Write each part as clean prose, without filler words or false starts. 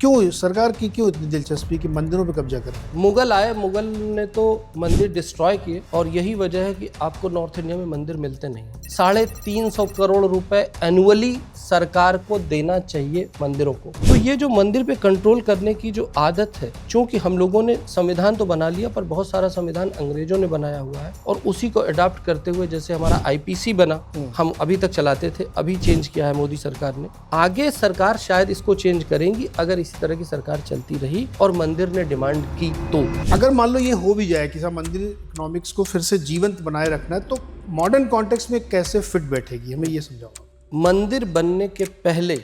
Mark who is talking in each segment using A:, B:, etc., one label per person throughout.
A: क्यों सरकार की क्यों इतनी दिलचस्पी कि मंदिरों पे कब्जा करें?
B: मुगल आए, मुगल ने तो मंदिर डिस्ट्रॉय किए और यही वजह है कि आपको नॉर्थ इंडिया में मंदिर मिलते नहीं। 350 करोड़ रुपए एनुअली सरकार को देना चाहिए मंदिरों को। तो ये जो मंदिर पे कंट्रोल करने की जो आदत है, चूंकि हम लोगों ने संविधान तो बना लिया पर बहुत सारा संविधान अंग्रेजों ने बनाया हुआ है और उसी को अडॉप्ट करते हुए जैसे हमारा आईपीसी बना, हम अभी तक चलाते थे, अभी चेंज किया है मोदी सरकार ने। आगे सरकार शायद इसको चेंज करेंगी अगर इसी तरह की सरकार चलती रही और मंदिर ने डिमांड की तो।
A: अगर मान लो ये हो भी जाए कि मंदिर इकोनॉमिक्स को फिर से जीवंत बनाए रखना है, तो मॉडर्न कॉन्टेक्स्ट में कैसे फिट बैठेगी, हमें ये समझाओ।
B: मंदिर बनने के पहले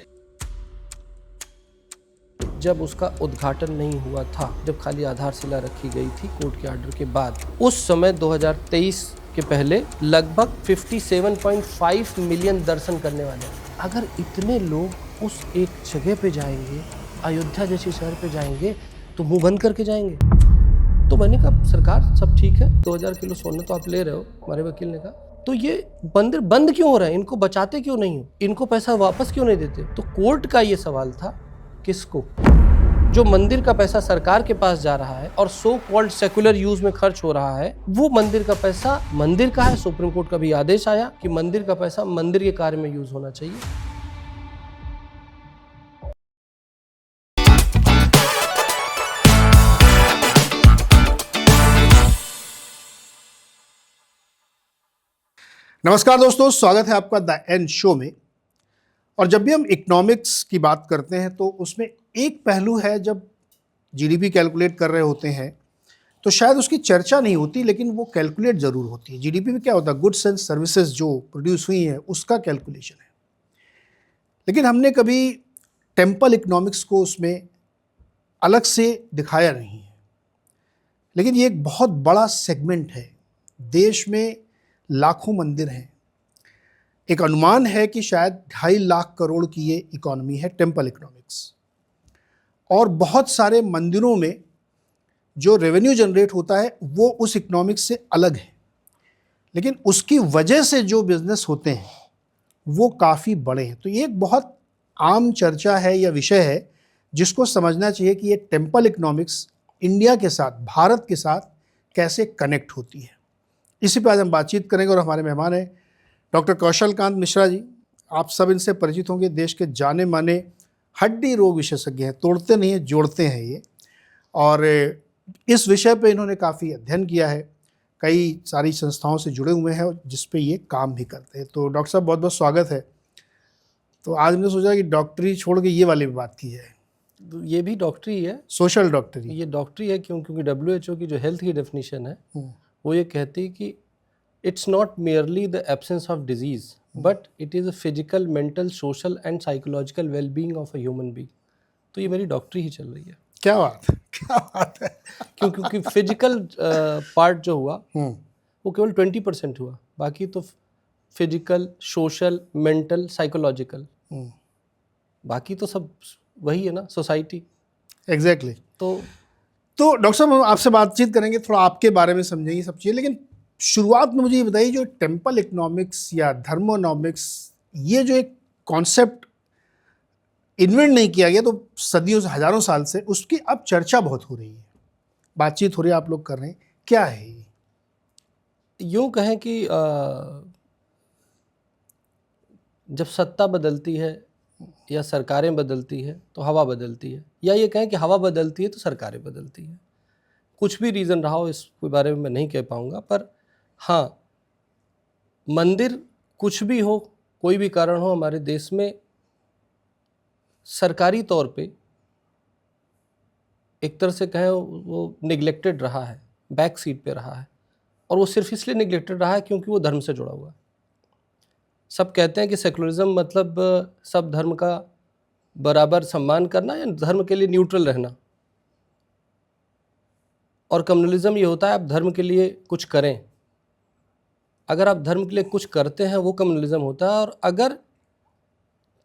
B: जब उसका उद्घाटन नहीं हुआ था, जब खाली आधारशिला रखी गई थी कोर्ट के ऑर्डर के बाद, उस समय 2023 के पहले लगभग 57.5 मिलियन दर्शन करने वाले। अगर इतने लोग उस एक जगह पे जाएंगे, अयोध्या जैसे शहर पे जाएंगे, तो मुंह बंद करके जाएंगे। तो मैंने कहा सरकार सब ठीक है, 2000 किलो सोना तो आप ले रहे हो, हमारे वकील ने कहा, तो ये मंदिर बंद क्यों हो रहा है, इनको बचाते क्यों नहीं हो, इनको पैसा वापस क्यों नहीं देते। तो कोर्ट का ये सवाल था, किसको, जो मंदिर का पैसा सरकार के पास जा रहा है और सो कॉल्ड सेकुलर यूज में खर्च हो रहा है, वो मंदिर का पैसा मंदिर का है। सुप्रीम कोर्ट का भी आदेश आया कि मंदिर का पैसा मंदिर के कार्य में यूज होना चाहिए।
A: नमस्कार दोस्तों, स्वागत है आपका द एंड शो में। और जब भी हम इकोनॉमिक्स की बात करते हैं तो उसमें एक पहलू है, जब जीडीपी कैलकुलेट कर रहे होते हैं तो शायद उसकी चर्चा नहीं होती, लेकिन वो कैलकुलेट ज़रूर होती है। जीडीपी में क्या होता है, गुड्स एंड सर्विसेज जो प्रोड्यूस हुई हैं उसका कैलकुलेशन है। लेकिन हमने कभी टेम्पल इकोनॉमिक्स को उसमें अलग से दिखाया नहीं है। लेकिन ये एक बहुत बड़ा सेगमेंट है। देश में लाखों मंदिर हैं। एक अनुमान है कि शायद 2.5 लाख करोड़ की ये इकोनॉमी है, टेम्पल इकोनॉमिक्स। और बहुत सारे मंदिरों में जो रेवेन्यू जनरेट होता है वो उस इकोनॉमिक्स से अलग है, लेकिन उसकी वजह से जो बिजनेस होते हैं वो काफ़ी बड़े हैं। तो ये एक बहुत आम चर्चा है या विषय है जिसको समझना चाहिए कि ये टेम्पल इकोनॉमिक्स इंडिया के साथ, भारत के साथ कैसे कनेक्ट होती है। इसी पर आज हम बातचीत करेंगे और हमारे मेहमान हैं डॉक्टर कौशल कांत मिश्रा जी। आप सब इनसे परिचित होंगे, देश के जाने माने हड्डी रोग विशेषज्ञ हैं, तोड़ते नहीं हैं जोड़ते हैं ये। और इस विषय पे इन्होंने काफ़ी अध्ययन किया है, कई सारी संस्थाओं से जुड़े हुए हैं जिस पे ये काम भी करते हैं। तो डॉक्टर साहब बहुत बहुत स्वागत है। तो आज मैंने सोचा कि डॉक्टरी छोड़ के ये वाली बात की जाए।
B: तो ये भी डॉक्टरी है,
A: सोशल डॉक्टरी।
B: ये डॉक्टरी है क्योंकि WHO की जो हेल्थ की डेफिनेशन है वो ये कहती है कि it's not merely the absence of disease but it is a physical, mental, social and psychological wellbeing of a human being. तो ये मेरी डॉक्टरी ही चल रही है।
A: क्या बात है, क्या बात है।
B: क्योंकि फिजिकल पार्ट जो हुआ वो केवल 20% हुआ, बाकी तो फिजिकल, सोशल, मेंटल, साइकोलॉजिकल, बाकी तो सब वही है ना, सोसाइटी।
A: एग्जैक्टली।
B: तो
A: डॉक्टर साहब हम आपसे बातचीत करेंगे, थोड़ा आपके बारे में समझेंगे सब चीज़ें, लेकिन शुरुआत में मुझे ये बताइए, जो टेम्पल इकोनॉमिक्स या धर्मोनॉमिक्स, ये जो एक कॉन्सेप्ट इन्वेंट नहीं किया गया तो सदियों से, हजारों साल से, उसकी अब चर्चा बहुत हो रही है, बातचीत हो रही है, आप लोग कर रहे हैं, क्या है ये?
B: यूँ कहें कि जब सत्ता बदलती है या सरकारें बदलती है तो हवा बदलती है, या ये कहें कि हवा बदलती है तो सरकारें बदलती हैं। कुछ भी रीज़न रहा हो, इसके बारे में मैं नहीं कह पाऊँगा, पर हाँ, मंदिर कुछ भी हो, कोई भी कारण हो, हमारे देश में सरकारी तौर पे एक तरह से कहें वो निगलेक्टेड रहा है, बैक सीट पे रहा है। और वो सिर्फ इसलिए निगलेक्टेड रहा है क्योंकि वो धर्म से जुड़ा हुआ है। सब कहते हैं कि सेकुलरिज्म मतलब सब धर्म का बराबर सम्मान करना या धर्म के लिए न्यूट्रल रहना, और कम्युनलिज्म ये होता है आप धर्म के लिए कुछ करें। अगर आप धर्म के लिए कुछ करते हैं वो कम्युनलिज्म होता है, और अगर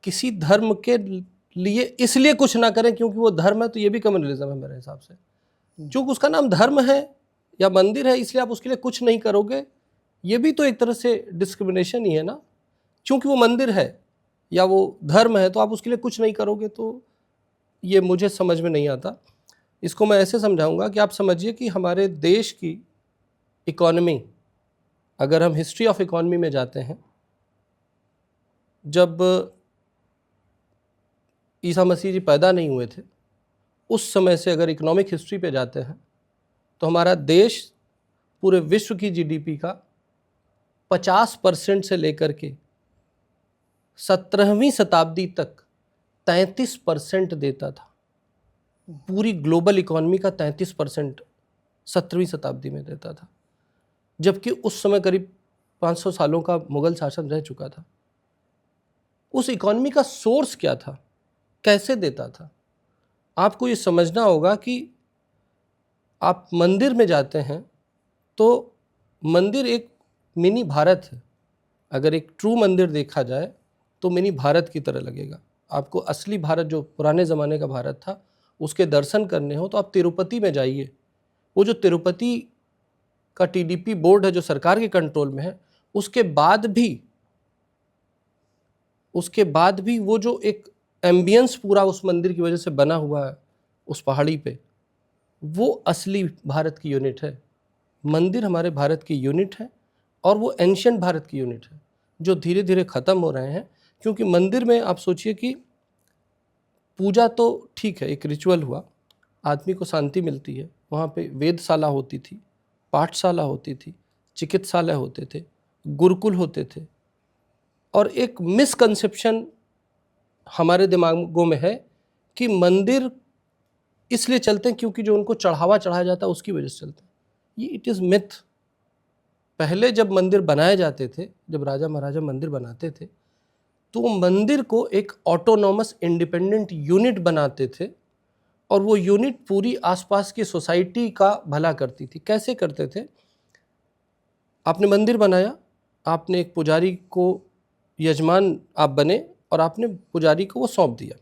B: किसी धर्म के लिए इसलिए कुछ ना करें क्योंकि वो धर्म है तो ये भी कम्युनलिज्म है मेरे हिसाब से। क्योंकि उसका नाम धर्म है या मंदिर है, इसलिए आप उसके लिए कुछ नहीं करोगे, ये भी तो एक तरह से डिस्क्रिमिनेशन ही है ना। क्योंकि वो मंदिर है या वो धर्म है तो आप उसके लिए कुछ नहीं करोगे, तो ये मुझे समझ में नहीं आता। इसको मैं ऐसे समझाऊंगा कि आप समझिए कि हमारे देश की इकॉनमी, अगर हम हिस्ट्री ऑफ इकॉनमी में जाते हैं, जब ईसा मसीह जी पैदा नहीं हुए थे उस समय से अगर इकोनॉमिक हिस्ट्री पे जाते हैं तो हमारा देश पूरे विश्व की जीडीपी का 50% से लेकर के 17वीं शताब्दी तक 33% देता था। पूरी ग्लोबल इकोनॉमी का 33% 17वीं शताब्दी में देता था, जबकि उस समय करीब 500 सालों का मुगल शासन रह चुका था। उस इकोनॉमी का सोर्स क्या था, कैसे देता था? आपको ये समझना होगा कि आप मंदिर में जाते हैं तो मंदिर एक मिनी भारत है। अगर एक ट्रू मंदिर देखा जाए तो मिनी भारत की तरह लगेगा। आपको असली भारत, जो पुराने ज़माने का भारत था, उसके दर्शन करने हो तो आप तिरुपति में जाइए। वो जो तिरुपति का टीडीपी बोर्ड है जो सरकार के कंट्रोल में है, उसके बाद भी वो जो एक एम्बियंस पूरा उस मंदिर की वजह से बना हुआ है उस पहाड़ी पे, वो असली भारत की यूनिट है। मंदिर हमारे भारत की यूनिट है और वो एंशिएंट भारत की यूनिट है जो धीरे धीरे ख़त्म हो रहे हैं। क्योंकि मंदिर में आप सोचिए कि पूजा तो ठीक है, एक रिचुअल हुआ, आदमी को शांति मिलती है। वहाँ पे वेदशाला होती थी, पाठशाला होती थी, चिकित्सालय होते थे, गुरुकुल होते थे। और एक मिसकंसेप्शन हमारे दिमागों में है कि मंदिर इसलिए चलते हैं क्योंकि जो उनको चढ़ावा चढ़ाया जाता है उसकी वजह से चलते हैं। ये इट इज़ मिथ। पहले जब मंदिर बनाए जाते थे, जब राजा महाराजा मंदिर बनाते थे, तो वो मंदिर को एक ऑटोनॉमस इंडिपेंडेंट यूनिट बनाते थे और वो यूनिट पूरी आसपास की सोसाइटी का भला करती थी। कैसे करते थे? आपने मंदिर बनाया, आपने एक पुजारी को यजमान आप बने और आपने पुजारी को वो सौंप दिया।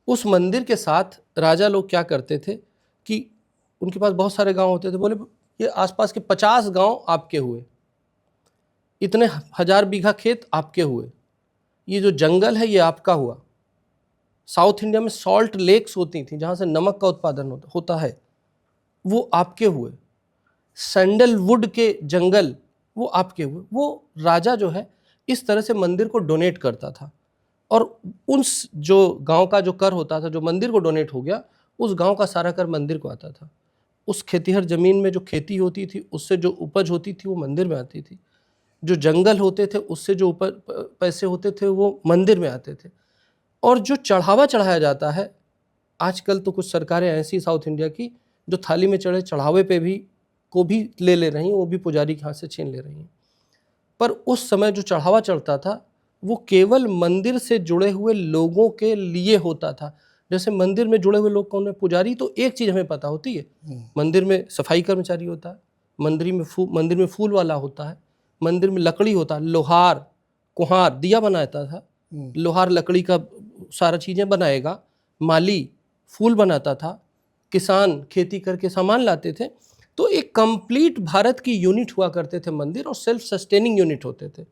B: उस मंदिर के साथ राजा लोग क्या करते थे कि उनके पास बहुत सारे गांव होते थे, बोले ये आसपास के 50 गांव आपके हुए, इतने 1000 बीघा खेत आपके हुए, ये जो जंगल है ये आपका हुआ। साउथ इंडिया में सॉल्ट लेक्स होती थी जहाँ से नमक का उत्पादन होता है, वो आपके हुए। सैंडलवुड के जंगल वो आपके हुए। वो राजा जो है इस तरह से मंदिर को डोनेट करता था और उस जो गांव का जो कर होता था, जो मंदिर को डोनेट हो गया, उस गांव का सारा कर मंदिर को आता था। उस खेतीहर ज़मीन में जो खेती होती थी उससे जो उपज होती थी वो मंदिर में आती थी। जो जंगल होते थे उससे जो पैसे होते थे वो मंदिर में आते थे। और जो चढ़ावा चढ़ाया जाता है, आजकल तो कुछ सरकारें ऐसी साउथ इंडिया की जो थाली में चढ़े चढ़ावे पे भी को भी ले रही हैं, वो भी पुजारी के हाथ से छीन ले रही हैं। पर उस समय जो चढ़ावा चढ़ता था वो केवल मंदिर से जुड़े हुए लोगों के लिए होता था। जैसे मंदिर में जुड़े हुए लोग कौन है? पुजारी। तो एक चीज़ हमें पता होती है, मंदिर में सफाई कर्मचारी होता है, मंदिर में फूल वाला होता है, मंदिर में लकड़ी होता है, लोहार कुम्हार दिया बनाता था, लोहार लकड़ी का सारा चीज़ें बनाएगा, माली फूल बनाता था, किसान खेती करके सामान लाते थे। तो एक कंप्लीट भारत की यूनिट हुआ करते थे मंदिर, और सेल्फ सस्टेनिंग यूनिट होते थे।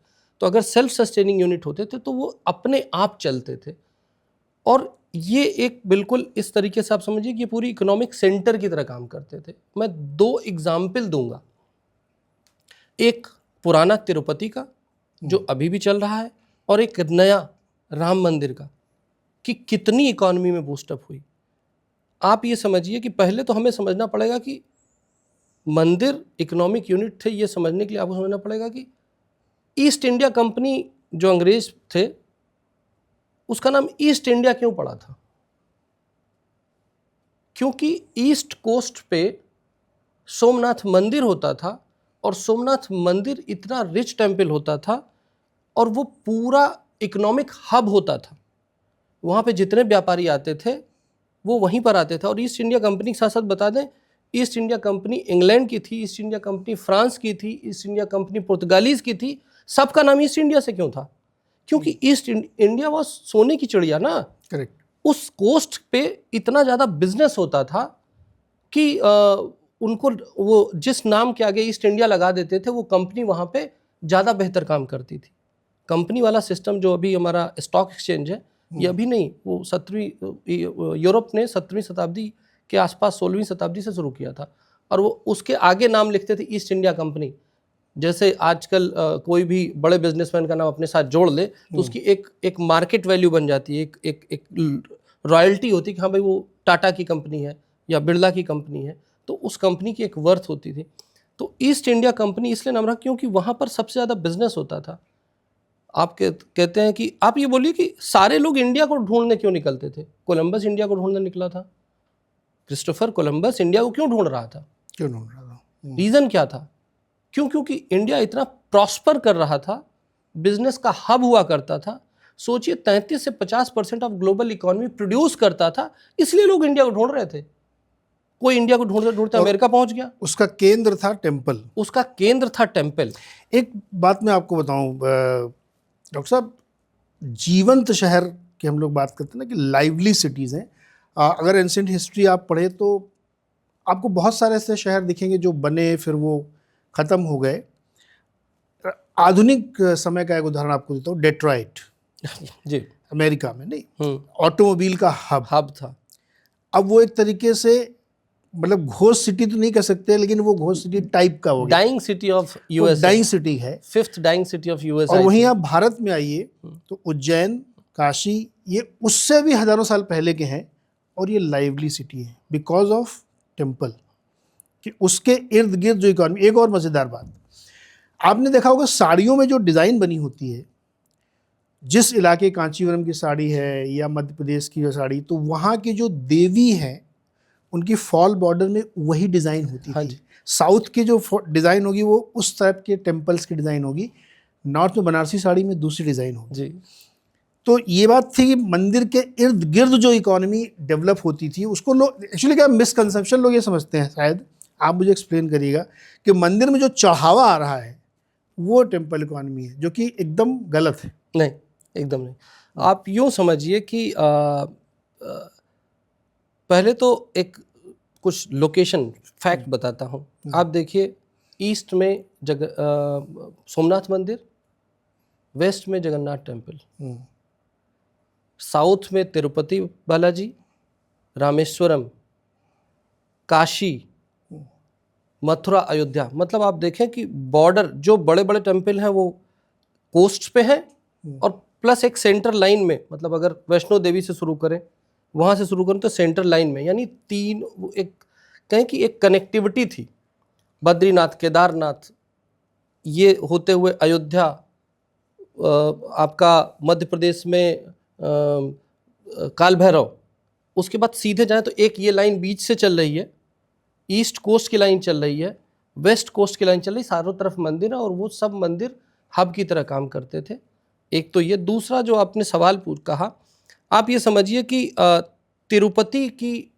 B: तो अगर सेल्फ सस्टेनिंग यूनिट होते थे तो वो अपने आप चलते थे। और ये एक बिल्कुल इस तरीके से आप समझिए कि ये पूरी इकोनॉमिक सेंटर की तरह काम करते थे। मैं 2 एग्जाम्पल दूंगा, एक पुराना तिरुपति का जो अभी भी चल रहा है, और एक नया राम मंदिर का, कि कितनी इकोनॉमी में बूस्टअप हुई। आप ये समझिए कि पहले तो हमें समझना पड़ेगा कि मंदिर इकोनॉमिक यूनिट थे। ये समझने के लिए आपको समझना पड़ेगा कि ईस्ट इंडिया कंपनी जो अंग्रेज थे उसका नाम ईस्ट इंडिया क्यों पड़ा था? क्योंकि ईस्ट कोस्ट पे सोमनाथ मंदिर होता था, और सोमनाथ मंदिर इतना रिच टेम्पल होता था और वो पूरा इकोनॉमिक हब होता था। वहाँ पे जितने व्यापारी आते थे वो वहीं पर आते थे। और ईस्ट इंडिया कंपनी के साथ साथ बता दें, ईस्ट इंडिया कंपनी इंग्लैंड की थी, ईस्ट इंडिया कंपनी फ्रांस की थी, ईस्ट इंडिया कंपनी पुर्तगालीज की थी। सबका नाम ईस्ट इंडिया से क्यों था? क्योंकि ईस्ट इंडिया वो सोने की चिड़िया ना।
A: करेक्ट।
B: उस कोस्ट पे इतना ज़्यादा बिजनेस होता था कि उनको वो जिस नाम के आगे ईस्ट इंडिया लगा देते थे वो कंपनी वहाँ पे ज़्यादा बेहतर काम करती थी। कंपनी वाला सिस्टम जो अभी हमारा स्टॉक एक्सचेंज है ये अभी नहीं, वो 17वीं यूरोप ने 17वीं शताब्दी के आसपास 16वीं शताब्दी से शुरू किया था, और वो उसके आगे नाम लिखते थे ईस्ट इंडिया कंपनी। जैसे आजकल कोई भी बड़े बिजनेसमैन का नाम अपने साथ जोड़ ले तो उसकी एक मार्केट वैल्यू बन जाती है, एक रॉयल्टी होती है कि हाँ भाई वो टाटा की कंपनी है या बिरला की कंपनी है, तो उस कंपनी की एक वर्थ होती थी। तो ईस्ट इंडिया कंपनी इसलिए नाम रखा क्योंकि वहाँ पर सबसे ज़्यादा बिजनेस होता था। आप कहते हैं कि आप ये बोलिए कि सारे लोग इंडिया को ढूंढने क्यों निकलते थे? कोलंबस इंडिया को ढूंढने निकला था, क्रिस्टोफर कोलंबस इंडिया को क्यों ढूंढ रहा था?
A: क्यों ढूंढ रहा था?
B: रीज़न क्या था? क्योंकि इंडिया इतना प्रॉस्पर कर रहा था, बिजनेस का हब हुआ करता था। सोचिए 33 से 50% ऑफ ग्लोबल इकोनॉमी प्रोड्यूस करता था, इसलिए लोग इंडिया को ढूंढ रहे थे। कोई इंडिया को ढूंढते ढूंढते अमेरिका पहुंच गया।
A: उसका केंद्र था टेम्पल।
B: उसका केंद्र था टेम्पल।
A: एक बात मैं आपको बताऊं डॉक्टर साहब, जीवंत शहर की हम लोग बात करते हैं ना कि लाइवली सिटीज़ हैं। अगर एंशिएंट हिस्ट्री आप पढ़े तो आपको बहुत सारे ऐसे शहर दिखेंगे जो बने फिर वो ख़त्म हो गए। आधुनिक समय का एक उदाहरण आपको देता हूँ, डेट्रॉइट
B: जी,
A: अमेरिका में, नहीं ऑटोमोबाइल का हब
B: था।
A: अब वो एक तरीके से मतलब घोस्ट सिटी तो नहीं कह सकते, लेकिन वो घोस्ट सिटी टाइप का हो गया।
B: Dying city of US,
A: dying city है,
B: 5th dying city of US.
A: और वहीं आप भारत में आइए तो उज्जैन, काशी, ये उससे भी हजारों साल पहले के हैं, और ये लाइवली सिटी है बिकॉज ऑफ टेम्पल, कि उसके इर्द गिर्द जो इकॉनमी। एक और मज़ेदार बात, आपने देखा होगा साड़ियों में जो डिज़ाइन बनी होती है, जिस इलाके कांचीवरम की साड़ी है या मध्य प्रदेश की जो साड़ी, तो वहाँ की जो देवी हैं उनकी फॉल बॉर्डर में वही डिज़ाइन होती
B: हाँ
A: थी।
B: जी।
A: साउथ की जो डिज़ाइन होगी वो उस टाइप के टेम्पल्स की डिज़ाइन होगी, नॉर्थ में बनारसी साड़ी में दूसरी डिज़ाइन होगी
B: जी।
A: तो ये बात थी कि मंदिर के इर्द गिर्द जो इकोनॉमी डेवलप होती थी उसको लोग एक्चुअली क्या मिसकंसेप्शन लोग ये समझते हैं, शायद आप मुझे एक्सप्लेन करिएगा, कि मंदिर में जो चढ़ावा आ रहा है वो टेम्पल इकोनॉमी है, जो कि एकदम गलत है।
B: नहीं, एकदम नहीं। आप यूँ समझिए कि पहले तो एक कुछ लोकेशन फैक्ट बताता हूँ। आप देखिए, ईस्ट में सोमनाथ मंदिर, वेस्ट में जगन्नाथ टेम्पल, साउथ में तिरुपति बालाजी, रामेश्वरम, काशी, मथुरा, अयोध्या। मतलब आप देखें कि बॉर्डर जो बड़े बड़े टेम्पल हैं वो कोस्ट पे हैं, और प्लस एक सेंटर लाइन में, मतलब अगर वैष्णो देवी से शुरू करें, वहाँ से शुरू करें तो सेंटर लाइन में, यानी तीन, एक कहें कि एक कनेक्टिविटी थी। बद्रीनाथ, केदारनाथ, ये होते हुए अयोध्या, आपका मध्य प्रदेश में काल भैरव, उसके बाद सीधे जाएं तो एक ये लाइन बीच से चल रही है, ईस्ट कोस्ट की लाइन चल रही है, वेस्ट कोस्ट की लाइन चल रही है, चारों तरफ मंदिर है, और वो सब मंदिर हब की तरह काम करते थे। एक तो ये। दूसरा जो आपने सवाल कहा, आप ये समझिए कि तिरुपति की,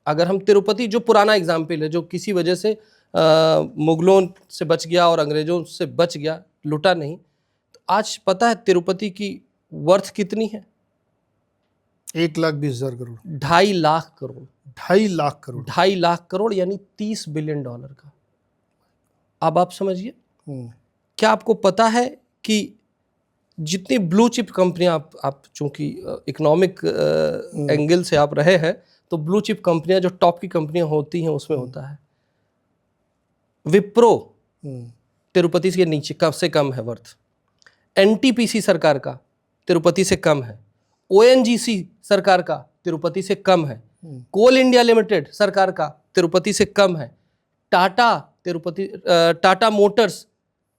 B: अगर हम तिरुपति जो पुराना एग्जाम्पल है, जो किसी वजह से मुगलों से बच गया और अंग्रेज़ों से बच गया, लुटा नहीं, तो आज पता है तिरुपति की वर्थ कितनी है?
A: 1,20,000 करोड़।
B: 2.5 लाख करोड़।
A: 2.5 लाख करोड़।
B: 2.5 लाख करोड़ यानी $30 बिलियन का। अब आप समझिए, क्या आपको पता है कि जितनी ब्लू चिप कंपनियां, आप चूंकि इकोनॉमिक एंगल से आप रहे हैं, तो ब्लू चिप कंपनियां जो टॉप की कंपनियां होती हैं उसमें होता है विप्रो, तिरुपति से नीचे कब से कम है वर्थ। एनटीपीसी सरकार का तिरुपति से कम है। ओएनजीसी सरकार का तिरुपति से कम है। कोल इंडिया लिमिटेड सरकार का तिरुपति से कम है। टाटा मोटर्स,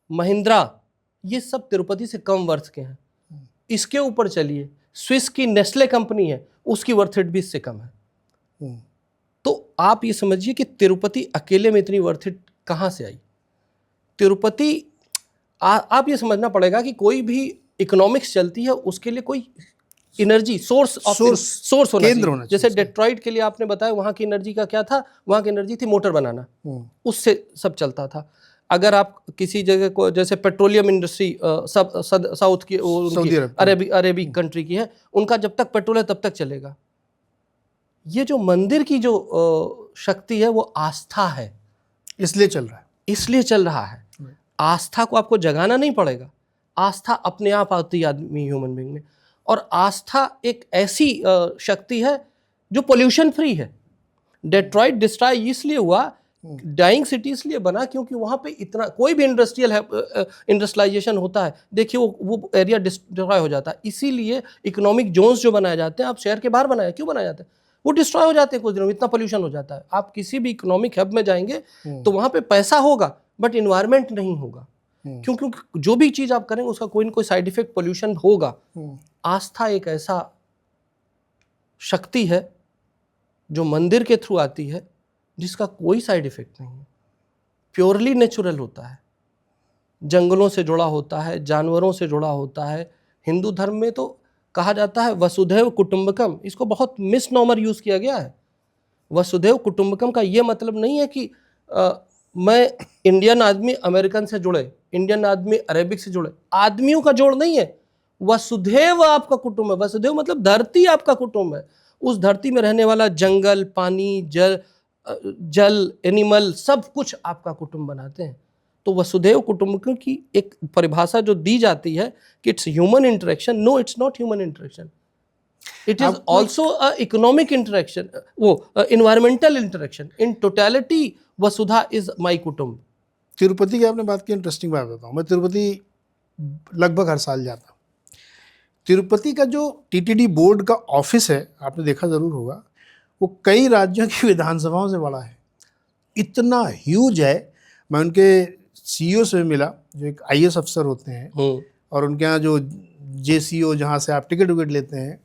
B: महिंद्रा, ये सब तिरुपति से कम वर्थ के हैं। इसके ऊपर चलिए, स्विस की नेस्ले कंपनी है, उसकी वर्थ रेट भी इससे कम है। तो आप ये समझिए कि तिरुपति अकेले में इतनी वर्थ रेट कहाँ से आई। तिरुपति, आप ये समझना पड़ेगा कि कोई भी इकोनॉमिक्स चलती है उसके लिए कोई एनर्जी सोर्स होना चाहिए। जैसे डेट्रॉइट के लिए आपने बताया, वहाँ की एनर्जी का क्या था? वहाँ की एनर्जी थी मोटर बनाना, उससे सब चलता था। अगर आप किसी जगह को, जैसे पेट्रोलियम इंडस्ट्री साउथ की, अरेबी कंट्री की है, उनका जब तक पेट्रोल है तब तक चलेगा। ये जो मंदिर की जो शक्ति है वो आस्था है, इसलिए चल रहा है। आस्था को आपको जगाना नहीं पड़ेगा, आस्था अपने आप आती है आदमी, ह्यूमन बीइंग में। और आस्था एक ऐसी शक्ति है जो पोल्यूशन फ्री है। डेट्रॉइट डिस्ट्रॉय इसलिए हुआ, डाइंग सिटी इसलिए बना क्योंकि वहां पे इतना कोई भी इंडस्ट्रियलाइजेशन होता है, देखिए वो एरिया डिस्ट्रॉय हो जाता है। इसीलिए इकोनॉमिक जोन्स जो बनाए जाते हैं, आप शहर के बाहर बनाए, क्यों बनाए जाते हैं? वो डिस्ट्रॉय हो जाते हैं कुछ दिनों में, इतना पोल्यूशन हो जाता है। आप किसी भी इकोनॉमिक हब में जाएंगे तो वहां पे पैसा होगा बट इन्वायरमेंट नहीं होगा, क्योंकि जो भी चीज आप करेंगे उसका कोई ना कोई साइड इफेक्ट पोल्यूशन होगा। आस्था एक ऐसा शक्ति है जो मंदिर के थ्रू आती है, जिसका कोई साइड इफेक्ट नहीं है, प्योरली नेचुरल होता है, जंगलों से जुड़ा होता है, जानवरों से जुड़ा होता है। हिंदू धर्म में तो कहा जाता है वसुधैव कुटुंबकम, इसको बहुत मिसनॉमर यूज किया गया है। वसुधैव कुटुंबकम का ये मतलब नहीं है कि मैं इंडियन आदमी अमेरिकन से जुड़े, इंडियन आदमी अरेबिक से जुड़े, आदमियों का जोड़ नहीं है। वसुधैव आपका कुटुंब है, वसुधैव मतलब धरती आपका कुटुंब है। उस धरती में रहने वाला जंगल, पानी, जल, एनिमल, सब कुछ आपका कुटुंब बनाते हैं। तो वसुधैव कुटुंबकम की एक परिभाषा जो दी जाती है कि it's human interaction, no it's not human interaction, it is also a economic interaction, वो environmental interaction. In totality Vasudha is my kutumb.
A: Tirupati की आपने बात की, इंटरेस्टिंग बात बताऊँ, मैं तिरुपति लगभग हर साल जाता हूँ। तिरुपति का जो टीटीडी बोर्ड का ऑफिस है, आपने देखा ज़रूर होगा, वो कई राज्यों की विधानसभाओं से बड़ा है, इतना ह्यूज है। मैं उनके सीईओ से मिला जो एक आईएएस अफसर होते हैं, और उनके यहाँ जो जेसीओ जहाँ से आप टिकट विकेट लेते हैं,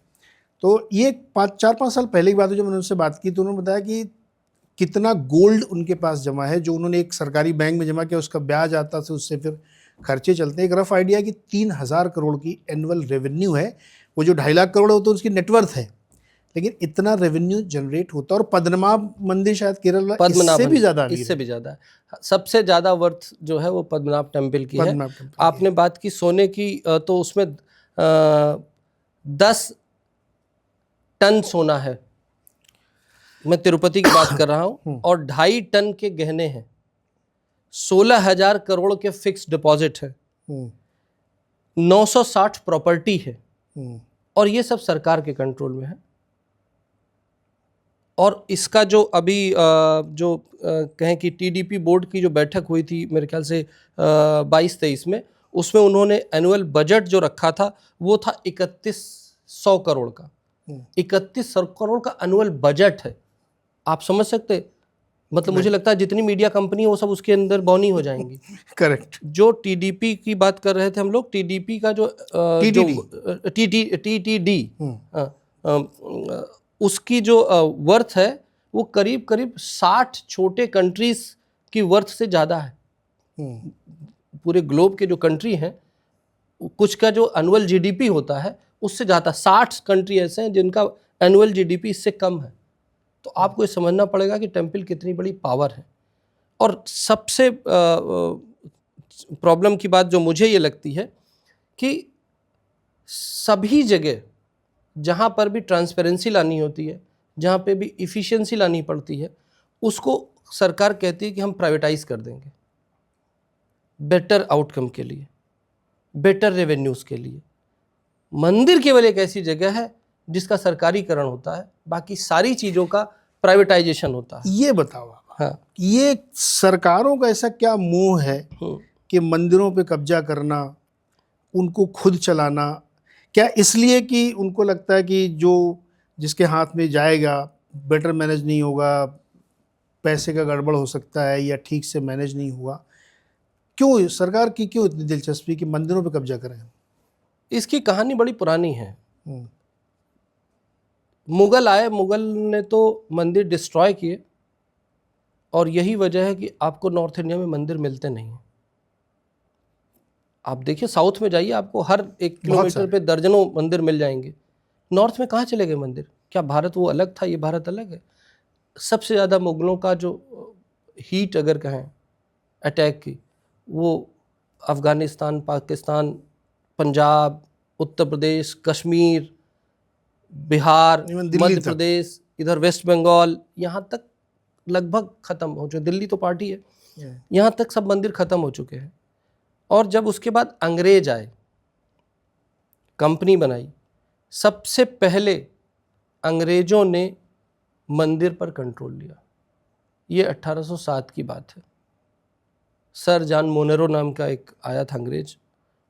A: तो ये 4-5 साल पहले की बात है जो मैंने उनसे बात की, तो उन्होंने बताया कि कितना गोल्ड उनके पास जमा है जो उन्होंने एक सरकारी बैंक में जमा किया, उसका ब्याज आता है, उससे फिर खर्चे चलते हैं। एक रफ आइडिया कि 3,000 करोड़ की एनुअल रेवेन्यू है। वो जो 2.5 लाख करोड़ होता है उसकी नेटवर्थ है, लेकिन इतना रेवेन्यू जनरेट होता है। और पद्मनाभ मंदिर शायद केरल इससे भी ज़्यादा,
B: इससे भी ज़्यादा, सबसे ज़्यादा वर्थ जो है वो पद्मनाभ टेम्पल की है। आपने बात की सोने की, तो उसमें 10 टन सोना है, मैं तिरुपति की बात कर रहा हूँ, और 2.5 टन के गहने हैं, 16,000 करोड़ के फिक्स डिपॉजिट है, 960 प्रॉपर्टी है, और ये सब सरकार के कंट्रोल में है। और इसका जो अभी जो कहें कि टीडीपी बोर्ड की जो बैठक हुई थी मेरे ख्याल से 22-23 में, उसमें उन्होंने एनुअल बजट जो रखा था वो था 3100 करोड़ का। 3100 करोड़ का एनुअल बजट है, आप समझ सकते, मतलब मुझे लगता है जितनी मीडिया कंपनी है वो सब उसके अंदर बौनी हो जाएंगी।
A: करेक्ट।
B: जो टीडीपी की बात कर रहे थे हम लोग, टीडीपी का जो टीटीडी उसकी जो वर्थ है वो करीब करीब 60 छोटे कंट्रीज की वर्थ से ज़्यादा है। पूरे ग्लोब के जो कंट्री हैं कुछ का जो एनुअल जीडीपी होता है उससे ज़्यादा, 60 कंट्री ऐसे हैं जिनका एनुअल जीडीपी इससे कम है। तो आपको ये समझना पड़ेगा कि टेम्पल कितनी बड़ी पावर है। और सबसे प्रॉब्लम की बात जो मुझे ये लगती है कि सभी जगह जहाँ पर भी ट्रांसपेरेंसी लानी होती है, जहाँ पे भी इफ़िशियंसी लानी पड़ती है, उसको सरकार कहती है कि हम प्राइवेटाइज कर देंगे बेटर आउटकम के लिए, बेटर रेवेन्यूज़ के लिए। मंदिर केवल एक ऐसी जगह है जिसका सरकारीकरण होता है, बाकी सारी चीज़ों का प्राइवेटाइजेशन होता है।
A: ये बताओ आप,
B: हाँ,
A: ये सरकारों का ऐसा क्या मोह है कि मंदिरों पे कब्जा करना, उनको खुद चलाना? क्या इसलिए कि उनको लगता है कि जो जिसके हाथ में जाएगा बेटर मैनेज नहीं होगा, पैसे का गड़बड़ हो सकता है, या ठीक से मैनेज नहीं हुआ? क्यों सरकार की क्यों इतनी दिलचस्पी कि मंदिरों पे कब्जा करें?
B: इसकी कहानी बड़ी पुरानी है। मुगल आए, मुगल ने तो मंदिर डिस्ट्रॉय किए, और यही वजह है कि आपको नॉर्थ इंडिया में मंदिर मिलते नहीं हैं। आप देखिए साउथ में जाइए, आपको हर 1 किलोमीटर पे दर्जनों मंदिर मिल जाएंगे। नॉर्थ में कहाँ चले गए मंदिर? क्या भारत वो अलग था, ये भारत अलग है? सबसे ज़्यादा मुगलों का जो हीट अगर कहें अटैक की, वो अफ़गानिस्तान, पाकिस्तान, पंजाब, उत्तर प्रदेश, कश्मीर, बिहार, मध्य प्रदेश, इधर वेस्ट बंगाल, यहाँ तक लगभग ख़त्म हो चुके। दिल्ली तो पार्टी है, यहाँ तक सब मंदिर ख़त्म हो चुके हैं। और जब उसके बाद अंग्रेज आए, कंपनी बनाई, सबसे पहले अंग्रेजों ने मंदिर पर कंट्रोल लिया। ये 1807 की बात है। सर जॉन मोनेरो नाम का एक आया था अंग्रेज,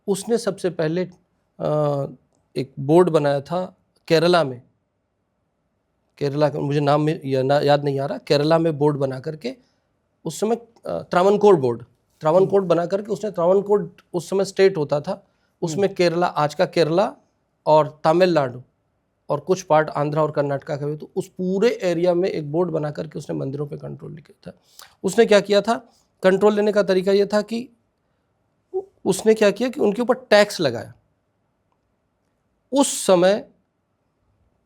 B: उसने सबसे पहले एक बोर्ड बनाया था केरला में। केरला का मुझे नाम में याद नहीं आ रहा। केरला में बोर्ड बना करके उस समय त्रावणकोर बना करके उसने त्रावणकोर उस समय स्टेट होता था, उसमें केरला, आज का केरला और तमिलनाडु और कुछ पार्ट आंध्रा और कर्नाटका का भी, तो उस पूरे एरिया में एक बोर्ड बना करके उसने मंदिरों पे कंट्रोल किया था। उसने क्या किया था, कंट्रोल लेने का तरीका ये था कि उसने क्या किया कि उनके ऊपर टैक्स लगाया। उस समय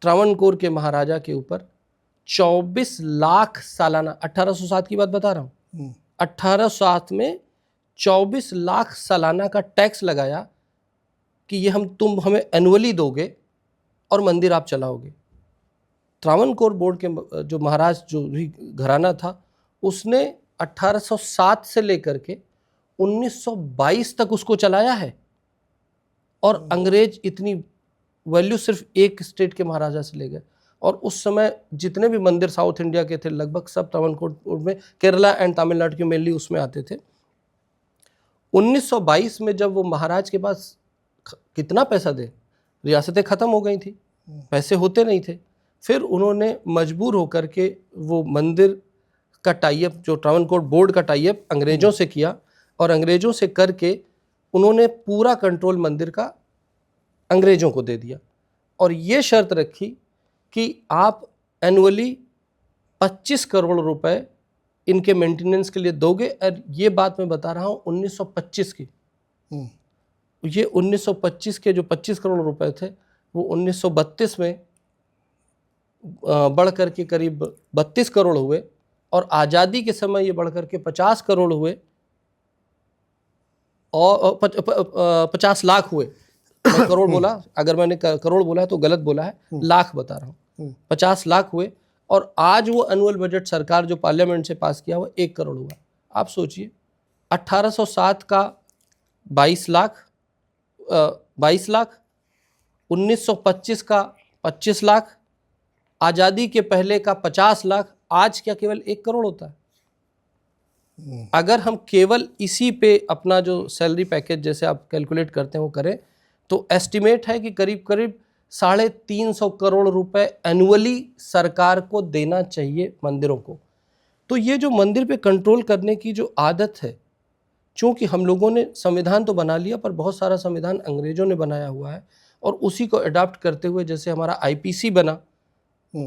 B: त्रावणकोर के महाराजा के ऊपर 24 लाख सालाना, 1807 की बात बता रहा हूँ, 1807 में 24 लाख सालाना का टैक्स लगाया कि ये तुम हमें एनुअली दोगे और मंदिर आप चलाओगे। त्रावणकोर बोर्ड के जो महाराज, जो भी घराना था, उसने 1807 से लेकर के 1922 तक उसको चलाया है। और अंग्रेज इतनी वैल्यू सिर्फ एक स्टेट के महाराजा से ले गए। और उस समय जितने भी मंदिर साउथ इंडिया के थे लगभग सब त्रावणकोर में, केरला एंड तमिलनाडु के मेनली उसमें आते थे। 1922 में जब वो महाराज के पास कितना पैसा दे, रियासतें ख़त्म हो गई थी, पैसे होते नहीं थे, फिर उन्होंने मजबूर होकर के वो मंदिर का टाइप, जो त्रावणकोर बोर्ड का टाइप अंग्रेज़ों से किया, और अंग्रेज़ों से करके उन्होंने पूरा कंट्रोल मंदिर का अंग्रेज़ों को दे दिया। और ये शर्त रखी कि आप एनुअली 25 करोड़ रुपए इनके मेंटेनेंस के लिए दोगे। और ये बात मैं बता रहा हूँ 1925 की। ये 1925 के जो 25 करोड़ रुपए थे वो 1932 में बढ़ करके करीब 32 करोड़ हुए, और आज़ादी के समय ये बढ़ करके 50 करोड़ हुए, और 50 लाख हुए। मैं करोड़ बोला, अगर मैंने करोड़ बोला है तो गलत बोला है, लाख बता रहा हूँ, 50 लाख हुए। और आज वो एनुअल बजट सरकार जो पार्लियामेंट से पास किया हुआ 1 करोड़ हुआ। आप सोचिए 1807 का 22 लाख, 1925 का 25 लाख, आज़ादी के पहले का 50 लाख, आज क्या केवल 1 करोड़ होता है। अगर हम केवल इसी पे अपना जो सैलरी पैकेज जैसे आप कैलकुलेट करते हैं वो करें, तो एस्टिमेट है कि करीब करीब 350 करोड़ रुपए एनुअली सरकार को देना चाहिए मंदिरों को। तो ये जो मंदिर पे कंट्रोल करने की जो आदत है, चूँकि हम लोगों ने संविधान तो बना लिया, पर बहुत सारा संविधान अंग्रेज़ों ने बनाया हुआ है, और उसी को अडॉप्ट करते हुए जैसे हमारा आईपीसी बना,